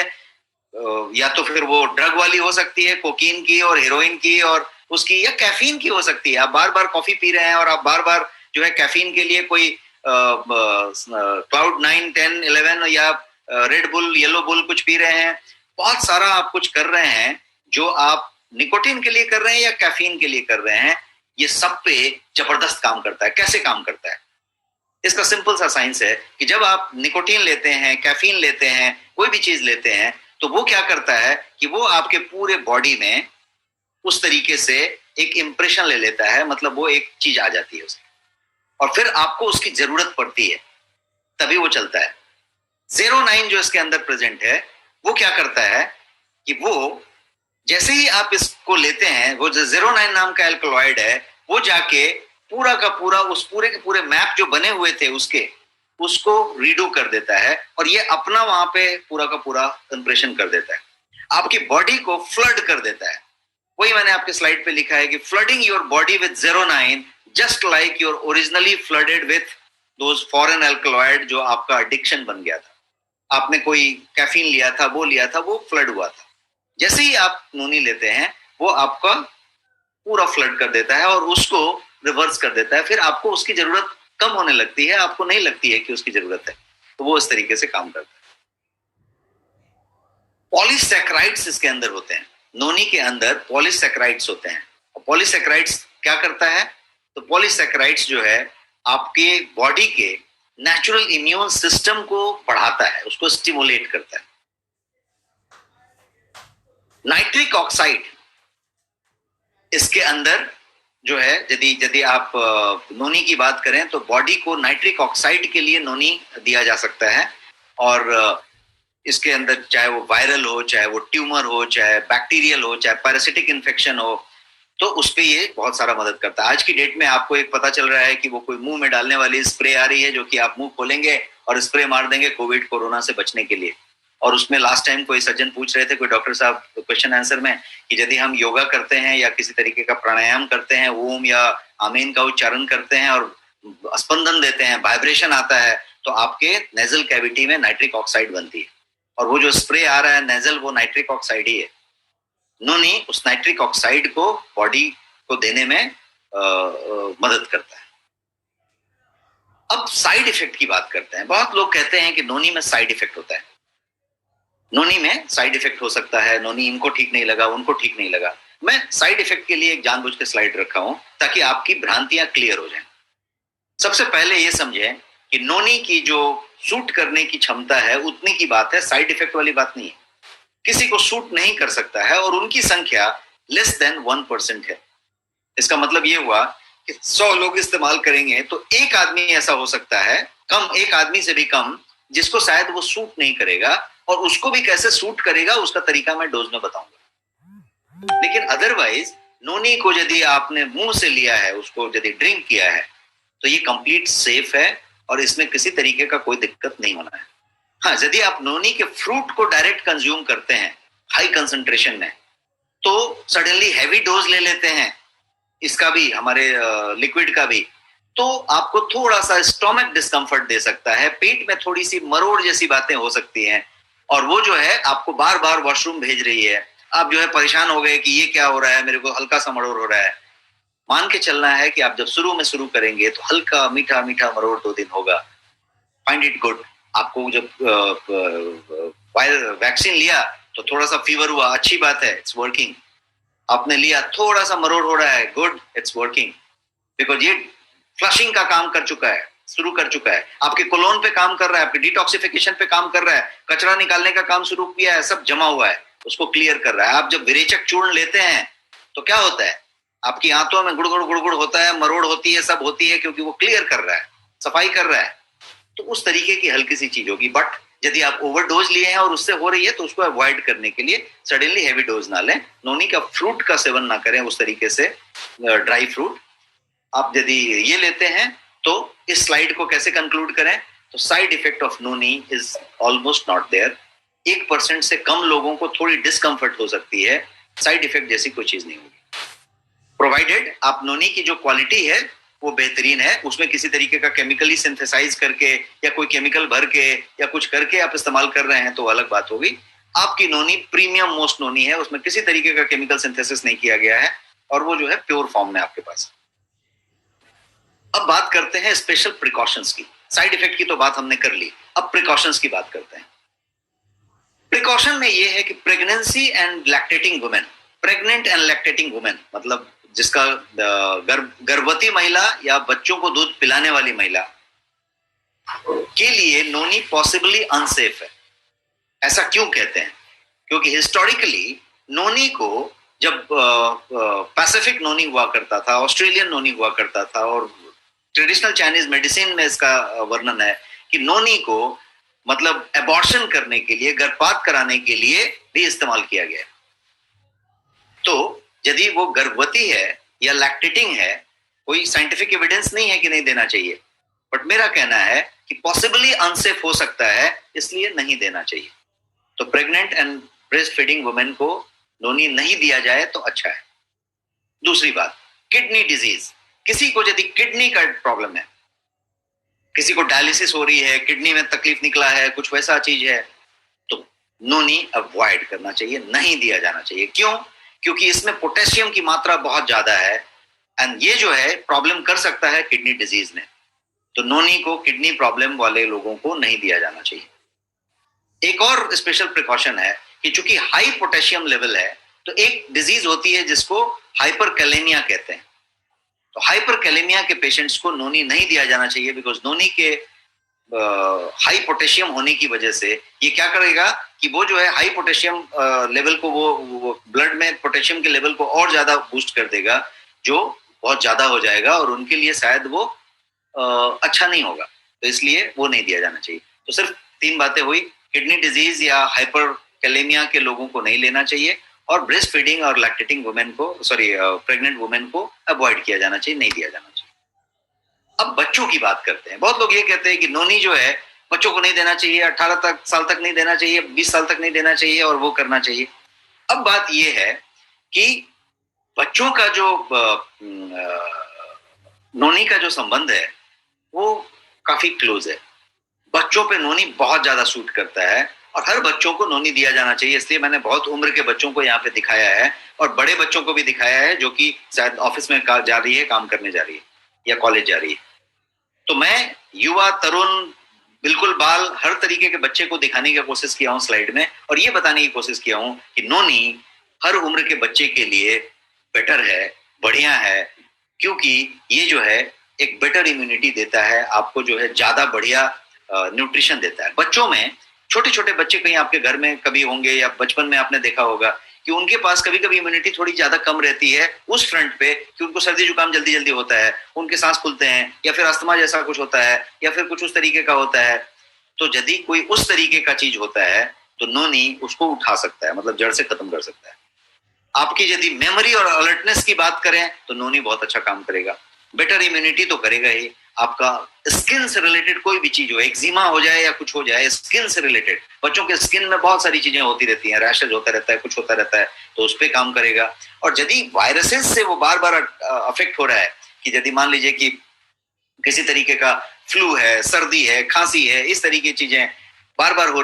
या तो फिर वो ड्रग वाली हो सकती है, कोकीन की और हेरोइन की और उसकी, या कैफीन की हो सकती है। आप बार बार कॉफी पी रहे हैं और आप बार बार जो है कैफीन के लिए कोई क्लाउड 9, 10, 11 या रेड बुल, येलो बुल कुछ पी रहे हैं। बहुत सारा आप कुछ कर रहे हैं जो आप निकोटीन के लिए कर रहे हैं या कैफीन के लिए कर रहे हैं। ये सब पे जबरदस्त काम करता है। कैसे काम करता है? इसका सिंपल सा साइंस है कि जब आप निकोटीन लेते हैं, कैफीन लेते हैं, कोई भी चीज लेते हैं, तो वो क्या करता है कि वो आपके पूरे बॉडी में उस तरीके से एक इंप्रेशन ले लेता है, मतलब वो एक चीज आ जाती है उसकी, और फिर आपको उसकी जरूरत पड़ती है तभी वो चलता है। 09 जो इसके अंदर प्रेजेंट है वो क्या करता है कि वो जैसे ही आप इसको लेते हैं, वो जो 09 नाम का एल्कलॉइड है वो जाके पूरा का पूरा उस पूरे के पूरे मैप जो बने हुए थे उसको रीडू कर देता है और ये अपना वहां पे पूरा का पूरा इंप्रेशन कर देता है, आपकी बॉडी को फ्लड कर देता है। वही मैंने आपके स्लाइड पे लिखा है कि flooding your body with 09 just like your originally flooded with those foreign alkaloid जो आपका एडिक्शन बन गया था। आपने कोई कैफीन लिया था, वो लिया था, वो फ्लड हुआ था। जैसे ही आप नोनी लेते हैं वो आपका पूरा फ्लड कर देता है और उसको रिवर्स कर देता है। फिर आपको उसकी जरूरत कम होने लगती है, आपको नहीं लगती है कि उसकी जरूरत है, तो वो इस तरीके से काम करता है। पॉलीसैकेराइड्स इसके अंदर होते हैं, नोनी के अंदर पॉलीसैकेराइड्स होते हैं। और पॉलीसैकेराइड्स क्या करता है? तो पॉलीसैकेराइड्स जो है आपके बॉडी के नेचुरल इम्यून सिस्टम को बढ़ाता है, उसको स्टिमुलेट करता है। नाइट्रिक ऑक्साइड इसके अंदर जो है, यदि आप नोनी की बात करें तो बॉडी को नाइट्रिक ऑक्साइड के लिए नोनी दिया जा सकता है। और इसके अंदर चाहे वो वायरल हो, चाहे वो ट्यूमर हो, चाहे बैक्टीरियल हो, चाहे पैरासिटिक इन्फेक्शन हो, तो उस पे ये बहुत सारा मदद करता है। आज की डेट में आपको एक पता चल रहा है कि वो कोई मुंह में डालने वाली स्प्रे आ रही है जो कि आप मुंह खोलेंगे और स्प्रे मार देंगे कोविड कोरोना से बचने के लिए। और उसमें लास्ट टाइम कोई सज्जन पूछ रहे थे, कोई डॉक्टर साहब क्वेश्चन आंसर में, कि यदि हम योगा करते हैं या किसी तरीके का प्राणायाम करते हैं, ओम या आमीन का उच्चारण करते हैं और स्पंदन देते हैं, वाइब्रेशन आता है, तो आपके नेजल कैविटी में नाइट्रिक ऑक्साइड बनती है। और वो जो स्प्रे आ रहा है नेजल, वो नाइट्रिक ऑक्साइड ही है। नोनी उस नाइट्रिक ऑक्साइड को बॉडी को देने में मदद करता है। अब साइड इफेक्ट की बात करते हैं। बहुत लोग कहते हैं कि नोनी में साइड इफेक्ट होता है, नोनी में साइड इफेक्ट हो सकता है, नोनी इनको ठीक नहीं लगा, उनको ठीक नहीं लगा। मैं साइड इफेक्ट के लिए एक जानबूझ के स्लाइड रखा हूं ताकि आपकी भ्रांतियां क्लियर हो जाएं। सबसे पहले ये समझें कि नोनी की जो सूट करने की क्षमता है उतनी की बात है, साइड इफेक्ट वाली बात नहीं है। किसी को सूट नहीं कर सकता है और उनकी संख्या लेस देन 1% है। इसका मतलब ये हुआ कि 100 लोग इस्तेमाल करेंगे तो एक आदमी ऐसा हो सकता है, कम, एक आदमी से भी कम, जिसको शायद वो सूट नहीं करेगा, और उसको भी कैसे सूट करेगा उसका तरीका मैं डोज में बताऊंगा। लेकिन अदरवाइज नोनी को यदि आपने मुंह से लिया है, उसको यदि ड्रिंक किया है, तो ये कंप्लीट सेफ है और इसमें किसी तरीके का कोई दिक्कत नहीं होना है। हाँ, यदि आप नोनी के फ्रूट को डायरेक्ट कंज्यूम करते हैं हाई कंसंट्रेशन में, तो सडनली हैवी डोज ले लेते हैं इसका भी, हमारे लिक्विड का भी, तो आपको थोड़ा सा स्टोमक डिस्कम्फर्ट दे सकता है, पेट में थोड़ी सी मरोड़ जैसी बातें हो सकती हैं, और वो जो है आपको बार बार वॉशरूम भेज रही है। आप जो है परेशान हो गए कि ये क्या हो रहा है, मेरे को हल्का सा मरोड़ हो रहा है। मान के चलना है कि आप जब शुरू में शुरू करेंगे तो हल्का मीठा मीठा मरोड़ 2 दिन होगा, फाइंड इट गुड। आपको जब वैक्सीन लिया तो थोड़ा सा फीवर हुआ, अच्छी बात है, इट्स वर्किंग। आपने लिया, थोड़ा सा मरोड़ हो रहा है, गुड, इट्स वर्किंग, बिकॉज ये फ्लशिंग का काम कर चुका है, शुरू कर चुका है, आपके कोलोन पे काम कर रहा है, आपके डिटॉक्सिफिकेशन पे काम कर रहा है, कचरा निकालने का काम शुरू किया है, सब जमा हुआ है, उसको क्लियर कर रहा है। आप जब विरेचक चूर्ण लेते हैं तो क्या होता है, आपकी आंतों में गुड़गुड़ गुड़गुड़ होता है, मरोड़ होती है, सब होती है, क्योंकि वो क्लियर कर रहा है, सफाई कर रहा है। तो उस तरीके की हल्की सी चीज होगी। बट यदि आप ओवरडोज लिए हैं और उससे हो रही है तो उसको अवॉइड करने के लिए सडनली हैवी डोज ना लें। नोनी का फ्रूट का सेवन ना करें उस तरीके से, ड्राई फ्रूट। आप यदि ये लेते हैं तो इस स्लाइड को कैसे कंक्लूड करें, तो side effect of noni is almost not there. 1% से कम लोगों को थोड़ी डिस्कंफर्ट हो सकती है, साइड इफेक्ट जैसी कोई चीज नहीं होगी, प्रोवाइडेड आप नोनी की जो क्वालिटी है वो बेहतरीन है, उसमें किसी तरीके का केमिकली सिंथेसाइज करके या कोई केमिकल भर के या कुछ करके आप इस्तेमाल कर रहे हैं तो अलग बात होगी। आपकी नोनी प्रीमियम मोस्ट नोनी है, उसमें किसी तरीके का केमिकल सिंथेसिस नहीं किया गया है और वो जो है प्योर फॉर्म में आपके पास। अब बात करते हैं स्पेशल प्रिकॉशंस की। साइड इफेक्ट की तो बात हमने कर ली, अब प्रिकॉशंस की बात करते हैं। प्रिकॉशन में ये है कि pregnancy and lactating women, pregnant and lactating women मतलब जिसका गर्भवती महिला या बच्चों को दूध पिलाने वाली महिला के लिए नोनी पॉसिबली अनसेफ है। ऐसा क्यों कहते हैं? क्योंकि हिस्टोरिकली नोनी को जब पैसिफिक नोनी हुआ करता था, ऑस्ट्रेलियन नोनी हुआ करता था, और ट्रेडिशनल चाइनीज मेडिसिन में इसका वर्णन है कि नोनी को मतलब एबॉर्शन करने के लिए, गर्भपात कराने के लिए भी इस्तेमाल किया गया। तो यदि वो गर्भवती है या लैक्टेटिंग है, कोई साइंटिफिक एविडेंस नहीं है कि नहीं देना चाहिए, बट मेरा कहना है कि पॉसिबली अनसेफ हो सकता है, इसलिए नहीं देना चाहिए। तो pregnant and breast feeding women को नोनी नहीं दिया जाए तो अच्छा है। दूसरी बात, किडनी डिजीज, किसी को यदि किडनी का प्रॉब्लम है, किसी को डायलिसिस हो रही है, किडनी में तकलीफ निकला है, कुछ वैसा चीज है, तो नोनी अवॉइड करना चाहिए, नहीं दिया जाना चाहिए। क्यों? क्योंकि इसमें पोटेशियम की मात्रा बहुत ज्यादा है एंड ये जो है प्रॉब्लम कर सकता है किडनी डिजीज में। तो नोनी को किडनी प्रॉब्लम वाले लोगों को नहीं दिया जाना चाहिए। एक और स्पेशल प्रिकॉशन है कि चूंकि हाई पोटेशियम लेवल है, तो एक डिजीज होती है जिसको हाइपरकैलेमिया कहते हैं। तो हाइपरकैलेमिया के पेशेंट्स को नोनी नहीं दिया जाना चाहिए, बिकॉज नोनी के हाई पोटेशियम होने की वजह से ये क्या करेगा कि वो जो है हाई पोटेशियम लेवल को, वो ब्लड में पोटेशियम के लेवल को और ज्यादा बूस्ट कर देगा, जो बहुत ज्यादा हो जाएगा और उनके लिए शायद वो अच्छा नहीं होगा। तो इसलिए वो नहीं दिया जाना चाहिए। तो सिर्फ 3 बातें हुई, किडनी डिजीज या हाइपरकैलेमिया के लोगों को नहीं लेना चाहिए, और ब्रेस्ट फीडिंग और लैक्टेटिंग वुमेन को, प्रेग्नेंट वुमेन को अवॉइड किया जाना चाहिए, नहीं दिया जाना चाहिए। अब बच्चों की बात करते हैं। बहुत लोग ये कहते हैं कि नोनी जो है बच्चों को नहीं देना चाहिए, 18 साल तक नहीं देना चाहिए, 20 साल तक नहीं देना चाहिए और वो करना चाहिए। अब बात ये है कि बच्चों का जो नोनी का जो संबंध है वो काफी क्लोज है। बच्चों पे नोनी बहुत ज्यादा सूट करता है और हर बच्चों को नोनी दिया जाना चाहिए। इसलिए मैंने बहुत उम्र के बच्चों को यहाँ पे दिखाया है और बड़े बच्चों को भी दिखाया है जो कि शायद ऑफिस में जा रही है, काम करने जा रही है या कॉलेज जा रही है। तो मैं युवा, तरुण, बिल्कुल बाल, हर तरीके के बच्चे को दिखाने की कोशिश किया हूं स्लाइड में, और ये बताने की कोशिश किया हूं कि नोनी हर उम्र के बच्चे के लिए बेटर है, बढ़िया है, क्योंकि ये जो है एक बेटर इम्यूनिटी देता है आपको, जो है ज्यादा बढ़िया न्यूट्रिशन देता है। बच्चों में, छोटे छोटे बच्चे कहीं आपके घर में कभी होंगे या बचपन में आपने देखा होगा कि उनके पास कभी कभी इम्यूनिटी थोड़ी ज्यादा कम रहती है उस फ्रंट पे कि उनको सर्दी जुकाम जल्दी जल्दी होता है, उनके सांस फूलते हैं, या फिर अस्थमा जैसा कुछ होता है, या फिर कुछ उस तरीके का होता है। तो यदि कोई उस तरीके का चीज होता है तो नोनी उसको उठा सकता है, मतलब जड़ से खत्म कर सकता है। आपकी यदि मेमोरी और अलर्टनेस की बात करें तो नोनी बहुत अच्छा काम करेगा। बेटर इम्यूनिटी तो करेगा ही। आपका स्किन से रिलेटेड कोई भी चीज हो, एक्जिमा हो जाए या कुछ हो जाए, स्किन से रिलेटेड, बच्चों के स्किन में बहुत सारी चीजें होती रहती हैं, रैशेज होता रहता है, कुछ होता रहता है, तो उस पर काम करेगा। और यदि वायरसेस से वो बार बार अफेक्ट हो रहा है, कि यदि मान लीजिए कि किसी तरीके का फ्लू है, सर्दी है, खांसी है, इस तरीके की चीजें बार बार हो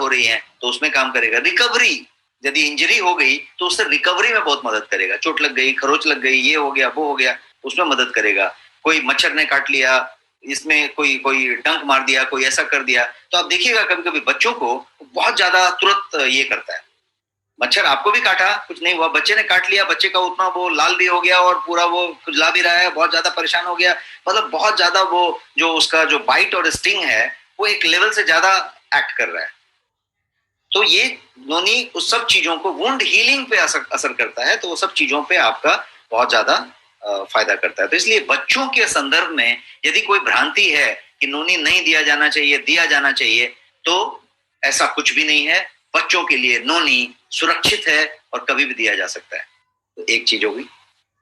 रही हैं, तो उसमें काम करेगा। रिकवरी, यदि इंजरी हो गई तो उससे रिकवरी में बहुत मदद करेगा। चोट लग गई, खरोच लग गई, ये हो गया, वो हो गया, उसमें मदद करेगा। कोई मच्छर ने काट लिया, इसमें कोई कोई डंक मार दिया, कोई ऐसा कर दिया, तो आप देखिएगा कभी कभी बच्चों को बहुत ज्यादा तुरंत ये करता है। मच्छर आपको भी काटा, कुछ नहीं हुआ, बच्चे ने काट लिया, बच्चे का उतना वो लाल भी हो गया और पूरा वो खुजला भी रहा है, बहुत ज्यादा परेशान हो गया, मतलब बहुत ज्यादा वो जो उसका जो बाइट और स्टिंग है वो एक लेवल से ज्यादा एक्ट कर रहा है। तो ये नोनी उस सब चीजों को, वुंड हीलिंग पे असर करता है, तो वो सब चीजों पे आपका बहुत ज्यादा फायदा करता है। तो इसलिए बच्चों के संदर्भ में यदि कोई भ्रांति है कि नोनी नहीं दिया जाना चाहिए, दिया जाना चाहिए, तो ऐसा कुछ भी नहीं है। बच्चों के लिए नोनी सुरक्षित है और कभी भी दिया जा सकता है। तो एक चीज होगी।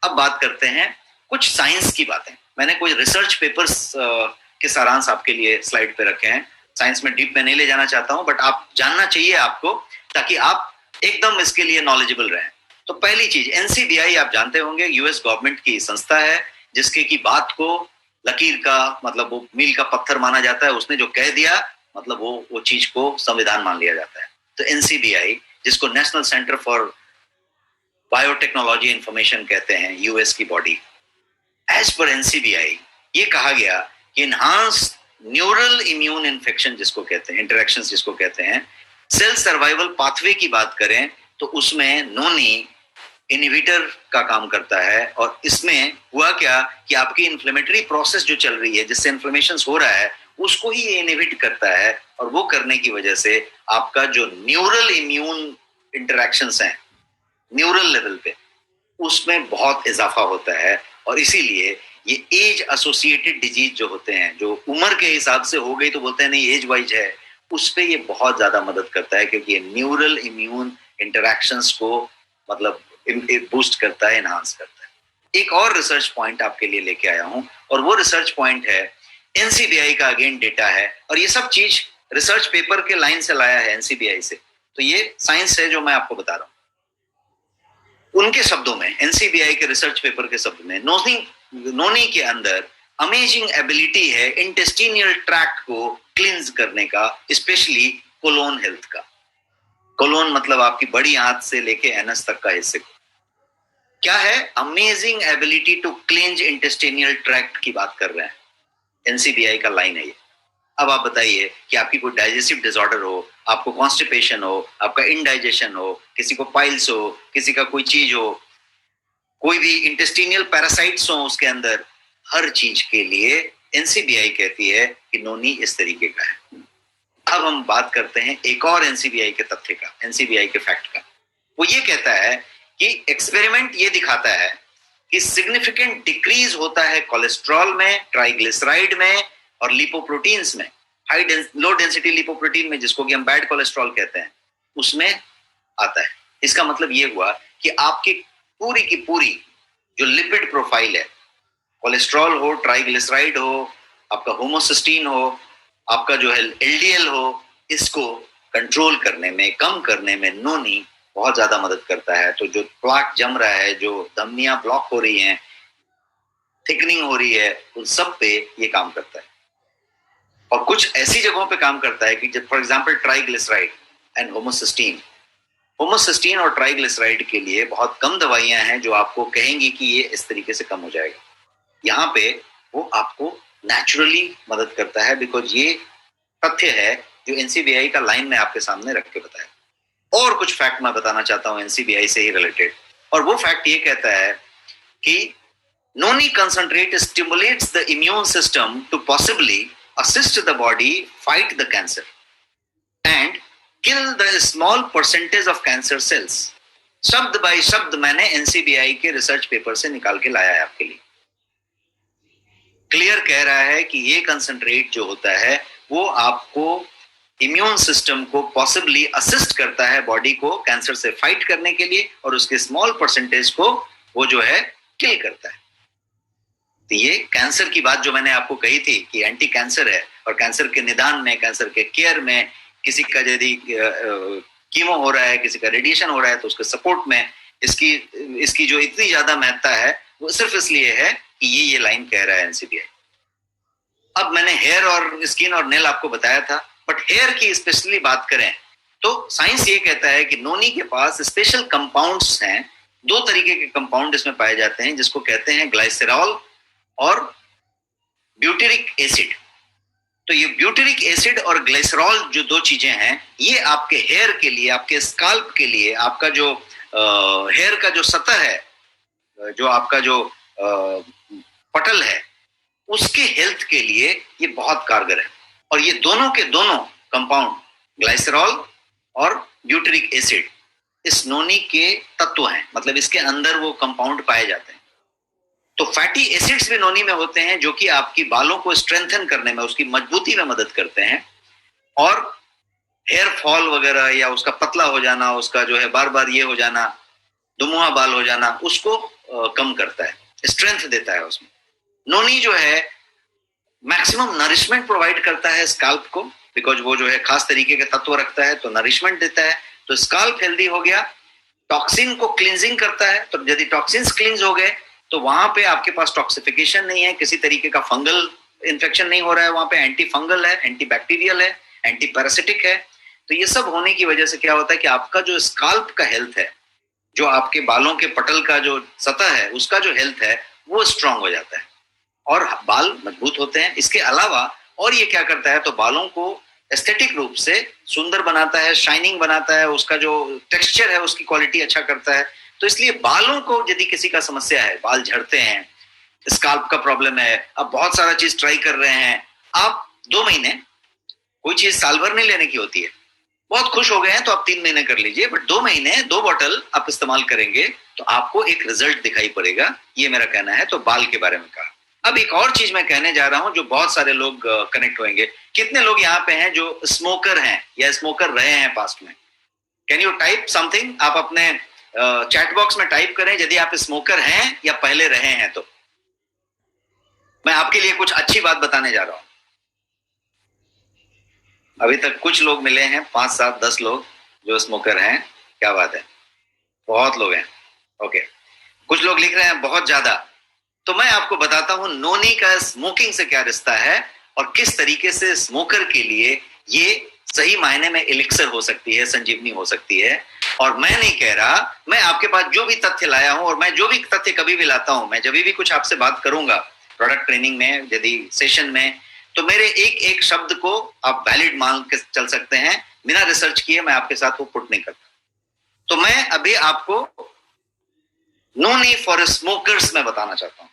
अब बात करते हैं कुछ साइंस की बातें। मैंने कोई रिसर्च पेपर्स के सारांश आपके लिए स्लाइड पे रखे हैं। साइंस में डीप में नहीं ले जाना चाहता हूं, बट आप जानना चाहिए आपको, ताकि आप एकदम इसके लिए नॉलेजेबल रहें। तो पहली चीज, एनसीबीआई आप जानते होंगे, यूएस गवर्नमेंट की संस्था है, जिसके की बात को लकीर का, मतलब वो मील का पत्थर माना जाता है। उसने जो कह दिया, मतलब वो चीज को संविधान मान लिया जाता है। तो एनसीबीआई, जिसको national centre for biotechnology information कहते हैं, यूएस की बॉडी, एज पर एनसीबीआई ये कहा गया कि इनहांस न्यूरल इम्यून इन्फेक्शन जिसको कहते हैं, इंटरेक्शंस जिसको कहते हैं, सेल सर्वाइवल पाथवे की बात करें तो उसमें नोनी इनहिबिटर का काम करता है। और इसमें हुआ क्या कि आपकी इन्फ्लेमेटरी प्रोसेस जो चल रही है, जिससे इन्फ्लेमेशन हो रहा है, उसको ही ये इनहिबिट करता है। और वो करने की वजह से आपका जो न्यूरल इम्यून इंटरेक्शंस हैं न्यूरल लेवल पे, उसमें बहुत इजाफा होता है। और इसीलिए ये एज एसोसिएटेड डिजीज जो होते हैं, जो उम्र के हिसाब से हो गई तो बोलते हैं नहीं एज वाइज है, उस पे ये बहुत ज्यादा मदद करता है, क्योंकि ये न्यूरल इम्यून इंटरेक्शंस को मतलब बूस्ट करता है, एनहांस करता है। एक और रिसर्च पॉइंट आपके लिए लेके आया हूं, और वो रिसर्च पॉइंट है एनसीबीआई का, अगेन डेटा है, और ये सब चीज रिसर्च पेपर के लाइन से लाया है एनसीबीआई से। तो ये साइंस है जो मैं आपको बता रहा हूं। उनके शब्दों में, एनसीबीआई के रिसर्च पेपर के शब्द में, नोनी के अंदर अमेजिंग एबिलिटी है इंटेस्टिनियल ट्रैक्ट को क्लींस करने का, स्पेशली कोलोन हेल्थ का। कोलोन मतलब आपकी बड़ी आंत से लेके एनस तक का हिस्से को। क्या है? Amazing ability to cleanse intestinal tract की बात कर रहे हैं, एनसीबीआई का लाइन है ये। अब आप बताइए कि आपकी कोई डाइजेस्टिव डिसऑर्डर हो, आपको कॉन्स्टिपेशन हो, आपका इनडाइजेशन हो, किसी को पाइल्स हो, किसी का कोई चीज हो, कोई भी इंटेस्टिनियल पैरासाइट्स हो उसके अंदर, हर चीज के लिए एनसीबीआई कहती है कि नोनी इस तरीके का है। अब हम बात करते हैं एक और एनसीबीआई के तथ्य का, एनसीबीआई के फैक्ट का। वो ये कहता है कि एक्सपेरिमेंट ये दिखाता है कि सिग्निफिकेंट डिक्रीज होता है कोलेस्ट्रॉल में, ट्राइग्लिसराइड में और लिपोप्रोटीन्स में, लो डेंसिटी लिपोप्रोटीन में, जिसको कि हम बैड कोलेस्ट्रॉल कहते हैं, उसमें आता है। इसका मतलब ये हुआ कि आपकी पूरी की पूरी जो लिपिड प्रोफाइल है, कोलेस्ट्रॉल हो, ट्राइग्लिसराइड हो, आपका होमोसिस्टीन हो, आपका जो है एलडीएल हो, इसको कंट्रोल करने में, कम करने में नोनी बहुत ज्यादा मदद करता है। तो जो प्लाक जम रहा है, जो धमनियां ब्लॉक हो रही हैं, थिकनिंग हो रही है, उन सब पे ये काम करता है। और कुछ ऐसी जगहों पे काम करता है कि for example triglyceride and homocysteine, homocysteine और ट्राइग्लिसराइड के लिए बहुत कम दवाइयां हैं जो आपको कहेंगी कि ये इस तरीके से कम हो जाएगा। यहाँ पे वो आपको नेचुरली मदद करता है, बिकॉज ये तथ्य है जो एनसीबीआई का लाइन में आपके सामने रख के बताया। और कुछ फैक्ट मैं बताना चाहता हूं एनसीबीआई से ही रिलेटेड, और वो फैक्ट ये कहता है कि noni concentrate stimulates the immune system to possibly assist the body fight the cancer and kill the small percentage of cancer cells। शब्द बाय शब्द मैंने एनसीबीआई के रिसर्च पेपर से निकाल के लाया है आपके लिए। क्लियर कह रहा है कि ये कंसंट्रेट जो होता है वो आपको इम्यून सिस्टम को पॉसिबली असिस्ट करता है बॉडी को कैंसर से फाइट करने के लिए, और उसके स्मॉल परसेंटेज को वो जो है किल करता है। तो ये कैंसर की बात जो मैंने आपको कही थी कि एंटी कैंसर है, और कैंसर के निदान में, कैंसर के केयर में, किसी का यदि कीमो हो रहा है, किसी का रेडिएशन हो रहा है, तो उसके सपोर्ट में इसकी जो इतनी ज्यादा महत्ता है वो सिर्फ इसलिए है कि ये लाइन कह रहा है एनसीबीआई। अब मैंने हेयर और स्किन और नेल आपको बताया था, बट हेयर की स्पेशली बात करें तो साइंस ये कहता है कि नोनी के पास स्पेशल कंपाउंड्स हैं। दो तरीके के कंपाउंड इसमें पाए जाते हैं, जिसको कहते हैं ग्लाइसेरॉल और ब्यूटेरिक एसिड। तो ये ब्यूटेरिक एसिड और ग्लाइसेरॉल जो दो चीजें हैं, ये आपके हेयर के लिए, आपके स्काल्प के लिए, आपका जो हेयर का जो सतह है, जो आपका जो पटल है, उसके हेल्थ के लिए ये बहुत कारगर है। और ये दोनों के दोनों कंपाउंड ग्लाइसेरॉल और ब्यूटेरिक एसिड इस नोनी के तत्व हैं, मतलब इसके अंदर वो कंपाउंड पाए जाते हैं। तो फैटी एसिड्स भी नोनी में होते हैं, जो कि आपकी बालों को स्ट्रेंथन करने में, उसकी मजबूती में मदद करते हैं, और हेयर फॉल वगैरह या उसका पतला हो जाना, उसका जो है बार बार ये हो जाना, दुमुहा बाल हो जाना, उसको कम करता है, स्ट्रेंथ देता है उसमें। नोनी जो है मैक्सिमम नरिशमेंट प्रोवाइड करता है स्काल्प को, बिकॉज वो जो है खास तरीके के तत्व रखता है, तो नरिशमेंट देता है, तो स्काल्प हेल्दी हो गया। टॉक्सिन को क्लींजिंग करता है, तो यदि टॉक्सिन्स क्लींज हो गए तो वहां पे आपके पास टॉक्सिफिकेशन नहीं है, किसी तरीके का फंगल इन्फेक्शन नहीं हो रहा है, वहां पे एंटी फंगल है, एंटी बैक्टीरियल है, एंटी पैरासिटिक है। तो ये सब होने की वजह से क्या होता है कि आपका जो स्काल्प का हेल्थ है, जो आपके बालों के पटल का जो सतह है, उसका जो हेल्थ है वो स्ट्रांग हो जाता है और बाल मजबूत होते हैं। इसके अलावा और ये क्या करता है, तो बालों को एस्थेटिक रूप से सुंदर बनाता है, शाइनिंग बनाता है, उसका जो टेक्सचर है उसकी क्वालिटी अच्छा करता है। तो इसलिए बालों को यदि किसी का समस्या है, बाल झड़ते हैं, स्काल्प का प्रॉब्लम है, अब बहुत सारा चीज ट्राई कर रहे हैं, आप 2 महीने, कोई चीज साल भर नहीं लेने की होती है, बहुत खुश हो गए हैं तो आप 3 महीने कर लीजिए, बट 2 महीने 2 बॉटल आप इस्तेमाल करेंगे तो आपको एक रिजल्ट दिखाई पड़ेगा, ये मेरा कहना है। तो बाल के बारे में कहा। अब एक और चीज मैं कहने जा रहा हूं जो बहुत सारे लोग कनेक्ट होंगे। कितने लोग यहाँ पे हैं जो स्मोकर हैं या स्मोकर रहे हैं पास्ट में? Can you type something? आप अपने चैट बॉक्स में टाइप करें यदि आप स्मोकर हैं या पहले रहे हैं। तो मैं आपके लिए कुछ अच्छी बात बताने जा रहा हूं। अभी तक कुछ लोग मिले हैं, 5, 7, 10 लोग जो स्मोकर हैं। क्या बात है, बहुत लोग हैं। ओके, कुछ लोग लिख रहे हैं बहुत ज्यादा। तो मैं आपको बताता हूं नोनी का स्मोकिंग से क्या रिश्ता है और किस तरीके से स्मोकर के लिए ये सही मायने में एलिक्सर हो सकती है, संजीवनी हो सकती है। और मैं नहीं कह रहा, मैं आपके पास जो भी तथ्य लाया हूं, और मैं जो भी तथ्य कभी भी लाता हूं, मैं जब भी कुछ आपसे बात करूंगा प्रोडक्ट ट्रेनिंग में, यदि सेशन में, तो मेरे एक एक शब्द को आप वैलिड मान के चल सकते हैं। बिना रिसर्च किए मैं आपके साथ वो पुट नहीं करता। तो मैं अभी आपको नोनी फॉर स्मोकर्स में बताना चाहता हूं।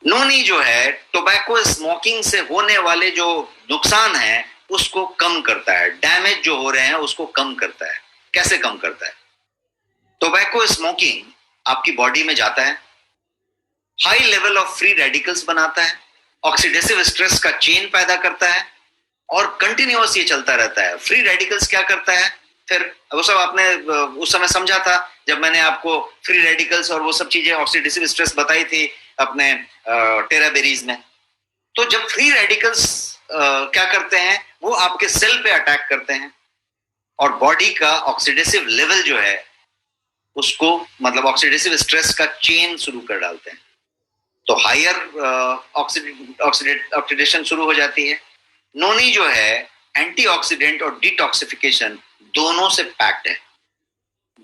नोनी जो है टोबैको स्मोकिंग से होने वाले जो नुकसान है उसको कम करता है, डैमेज जो हो रहे हैं उसको कम करता है। कैसे कम करता है? टोबैको स्मोकिंग आपकी बॉडी में जाता है, high level of free radicals बनाता है, ऑक्सीडेटिव स्ट्रेस का चेन पैदा करता है और कंटिन्यूअस ये चलता रहता है। फ्री रेडिकल्स क्या करता है? फिर वो सब आपने उस समय समझा था जब मैंने आपको फ्री रेडिकल्स और वो सब चीजें, ऑक्सीडेटिव स्ट्रेस बताई थी अपने टेराबेरीज में। तो जब फ्री रेडिकल्स क्या करते हैं, वो आपके सेल पे अटैक करते हैं और बॉडी का ऑक्सीडेटिव लेवल जो है उसको, मतलब ऑक्सीडेटिव स्ट्रेस का चेन शुरू कर डालते हैं। तो हायर ऑक्सीडेशन शुरू हो जाती है। नोनी जो है एंटीऑक्सीडेंट और डिटॉक्सिफिकेशन दोनों से पैक्ड है,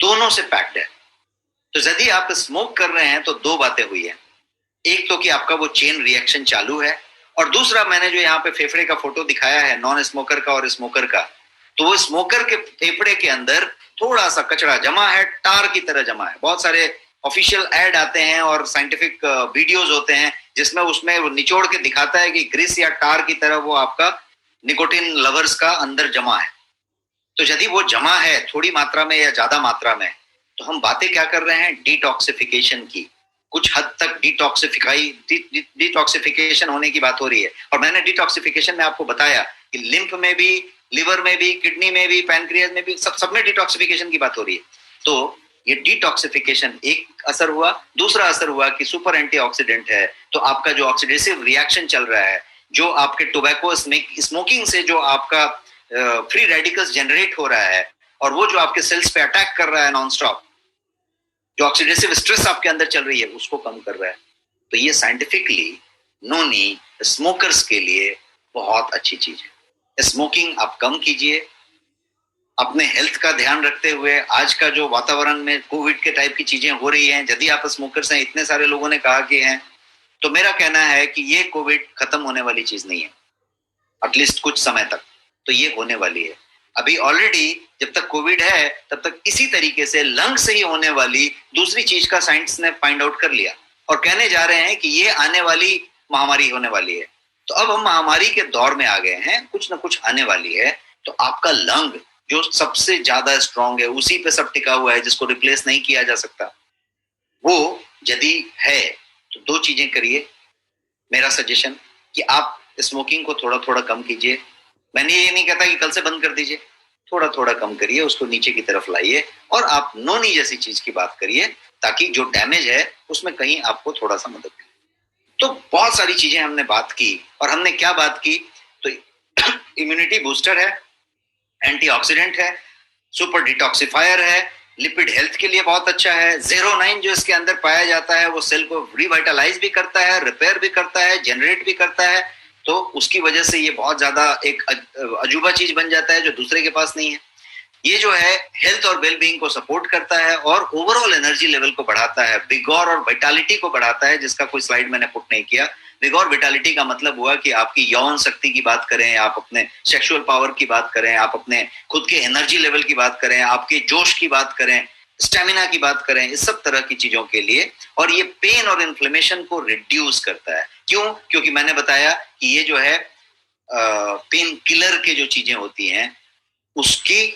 दोनों से पैक्ड है। तो यदि आप स्मोक कर रहे हैं तो 2 बातें हुई है। एक तो कि आपका वो चेन रिएक्शन चालू है और दूसरा, मैंने जो यहाँ पे फेफड़े का फोटो दिखाया है नॉन स्मोकर का और स्मोकर का, तो वो स्मोकर के फेफड़े के अंदर थोड़ा सा कचरा जमा है, टार की तरह जमा है। बहुत सारे ऑफिशियल एड आते हैं और साइंटिफिक वीडियोज होते हैं जिसमें उसमें वो निचोड़ के दिखाता है कि ग्रीस या टार की तरह वो आपका निकोटिन लवर्स का अंदर जमा है। तो यदि वो जमा है थोड़ी मात्रा में या ज्यादा मात्रा में, तो हम बातें क्या कर रहे हैं, डिटॉक्सिफिकेशन की। कुछ हद तक डिटॉक्सिफिकेशन होने की बात हो रही है। और मैंने डिटॉक्सिफिकेशन में आपको बताया कि लिम्फ में भी, लिवर में भी, किडनी में भी, पैनक्रियाज में भी, सब में डिटॉक्सिफिकेशन की बात हो रही है। तो ये डिटॉक्सिफिकेशन एक असर हुआ। दूसरा असर हुआ कि सुपर एंटीऑक्सीडेंट है, तो आपका जो ऑक्सीडेटिव रिएक्शन चल रहा है, जो आपके टोबैको स्मोकिंग से जो आपका फ्री रेडिकल्स जनरेट हो रहा है और वो जो आपके सेल्स पे अटैक कर रहा है नॉन स्टॉप, जो ऑक्सीडेटिव स्ट्रेस आपके अंदर चल रही है उसको कम कर रहा है। तो ये साइंटिफिकली नोनी स्मोकर्स के लिए बहुत अच्छी चीज है। स्मोकिंग आप कम कीजिए, अपने हेल्थ का ध्यान रखते हुए। आज का जो वातावरण में कोविड के टाइप की चीजें हो रही हैं, यदि आप स्मोकर्स हैं, इतने सारे लोगों ने कहा कि हैं, तो मेरा कहना है कि ये कोविड खत्म होने वाली चीज नहीं है, एटलीस्ट कुछ समय तक तो ये होने वाली है। अभी ऑलरेडी जब तक कोविड है तब तक इसी तरीके से लंग से ही होने वाली दूसरी चीज का साइंस ने फाइंड आउट कर लिया और कहने जा रहे हैं कि ये आने वाली महामारी होने वाली है। तो अब हम महामारी के दौर में आ गए हैं, कुछ ना कुछ आने वाली है। तो आपका लंग जो सबसे ज्यादा स्ट्रांग है, उसी पे सब टिका हुआ है, जिसको रिप्लेस नहीं किया जा सकता, वो यदि है तो दो चीजें करिए। मेरा सजेशन कि आप स्मोकिंग को थोड़ा थोड़ा कम कीजिए। मैंने ये नहीं कहता कि कल से बंद कर दीजिए, थोड़ा थोड़ा कम करिए, उसको नीचे की तरफ लाइए और आप नोनी जैसी चीज की बात करिए, ताकि जो डैमेज है उसमें कहीं आपको थोड़ा सा मदद मिले। तो बहुत सारी चीजें हमने बात की। और हमने क्या बात की, तो इम्यूनिटी बूस्टर है, एंटीऑक्सीडेंट है, सुपर डिटॉक्सिफायर है, लिपिड हेल्थ के लिए बहुत अच्छा है। 09 जो इसके अंदर पाया जाता है वो सेल को रिवाइटलाइज भी करता है, रिपेयर भी करता है, जनरेट भी करता है। तो उसकी वजह से ये बहुत ज्यादा एक अजूबा चीज बन जाता है जो दूसरे के पास नहीं है। ये जो है हेल्थ और वेलबींग को सपोर्ट करता है और ओवरऑल एनर्जी लेवल को बढ़ाता है, विगोर और विटालिटी को बढ़ाता है, जिसका कोई स्लाइड मैंने पुट नहीं किया। विगोर विटालिटी का मतलब हुआ कि आपकी यौन शक्ति की बात करें, आप अपने सेक्सुअल पावर की बात करें, आप अपने खुद के एनर्जी लेवल की बात करें, आपके जोश की बात करें, स्टेमिना की बात करें, इस सब तरह की चीजों के लिए। और ये पेन और इन्फ्लेमेशन को रिड्यूस करता है। क्यों? क्योंकि मैंने बताया कि ये जो है पेन किलर के जो चीजें होती हैं उसकी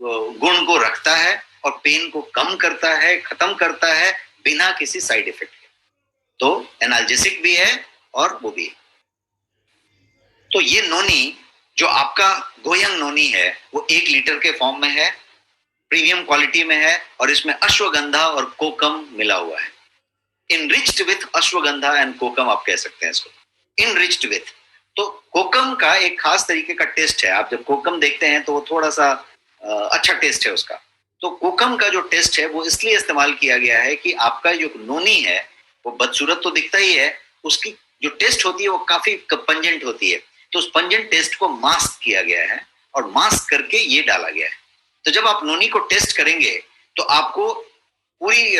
गुण को रखता है और पेन को कम करता है, खत्म करता है बिना किसी साइड इफेक्ट के। तो एनाल्जेसिक भी है और वो भी है। तो ये नोनी जो आपका गोयंग नोनी है वो 1 लीटर के फॉर्म में है, प्रीमियम क्वालिटी में है और इसमें अश्वगंधा और कोकम मिला हुआ है। इनरिच्ड विथ अश्वगंधा एंड कोकम आप कह सकते हैं इसको, इनरिच्ड विथ। तो कोकम का एक खास तरीके का टेस्ट है। आप जब कोकम देखते हैं तो वो थोड़ा सा अच्छा टेस्ट है उसका। तो कोकम का जो टेस्ट है वो इसलिए इस्तेमाल किया गया है कि आपका जो नोनी है वो बदसूरत तो दिखता ही है, उसकी जो टेस्ट होती है वो काफी पंजेंट होती है। तो उस पंजेंट टेस्ट को मास्क किया गया है और मास्क करके ये डाला गया है। तो जब आप नोनी को टेस्ट करेंगे तो आपको पूरी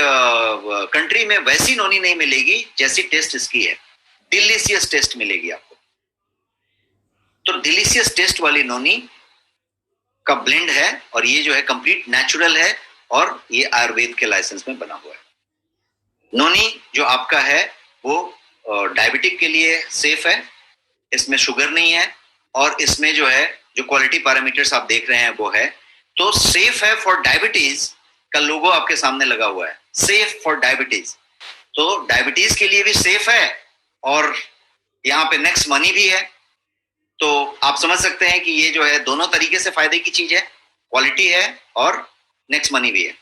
कंट्री में वैसी नोनी नहीं मिलेगी जैसी टेस्ट इसकी है, डिलीशियस टेस्ट मिलेगी आपको। तो डिलीशियस टेस्ट वाली नोनी का ब्लेंड है और ये जो है कंप्लीट नेचुरल है और ये आयुर्वेद के लाइसेंस में बना हुआ है। नोनी जो आपका है वो डायबिटिक के लिए सेफ है, इसमें शुगर नहीं है और इसमें जो है जो क्वालिटी पैरामीटर्स आप देख रहे हैं वो है। तो सेफ है फॉर डायबिटीज का लोगो आपके सामने लगा हुआ है, सेफ फॉर डायबिटीज। तो डायबिटीज के लिए भी सेफ है और यहाँ पे नेक्स्ट मनी भी है। तो आप समझ सकते हैं कि ये जो है दोनों तरीके से फायदे की चीज है, क्वालिटी है और नेक्स्ट मनी भी है।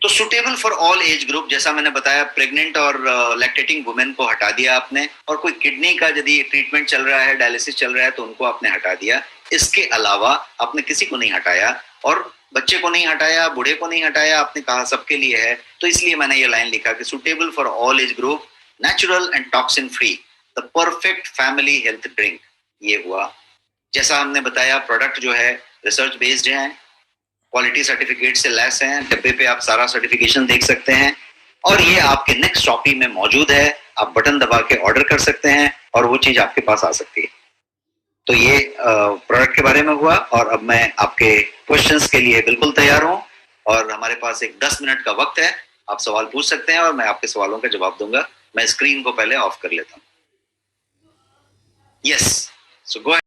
तो suitable for all age group, जैसा मैंने बताया, प्रेग्नेंट और लैक्टेटिंग वुमेन को हटा दिया आपने, और कोई किडनी का यदि ट्रीटमेंट चल रहा है, डायलिसिस चल रहा है, तो उनको आपने हटा दिया। इसके अलावा आपने किसी को नहीं हटाया और बच्चे को नहीं हटाया, बूढ़े को नहीं हटाया, आपने कहा सबके लिए है। तो इसलिए मैंने ये लाइन लिखा कि suitable for all age group, natural and toxin free, the perfect family health drink. ये हुआ। जैसा हमने बताया प्रोडक्ट जो है रिसर्च बेस्ड है, क्वालिटी सर्टिफिकेट से लेस हैं, डब्बे पे आप सारा सर्टिफिकेशन देख सकते हैं और ये आपके नेक्स्ट शॉपी में मौजूद है। आप बटन दबा के ऑर्डर कर सकते हैं और वो चीज आपके पास आ सकती है। तो ये प्रोडक्ट के बारे में हुआ, और अब मैं आपके क्वेश्चंस के लिए बिल्कुल तैयार हूं, और हमारे पास एक 10 मिनट का वक्त है। आप सवाल पूछ सकते हैं और मैं आपके सवालों का जवाब दूंगा। मैं स्क्रीन को पहले ऑफ कर लेता हूं। यस, सो गो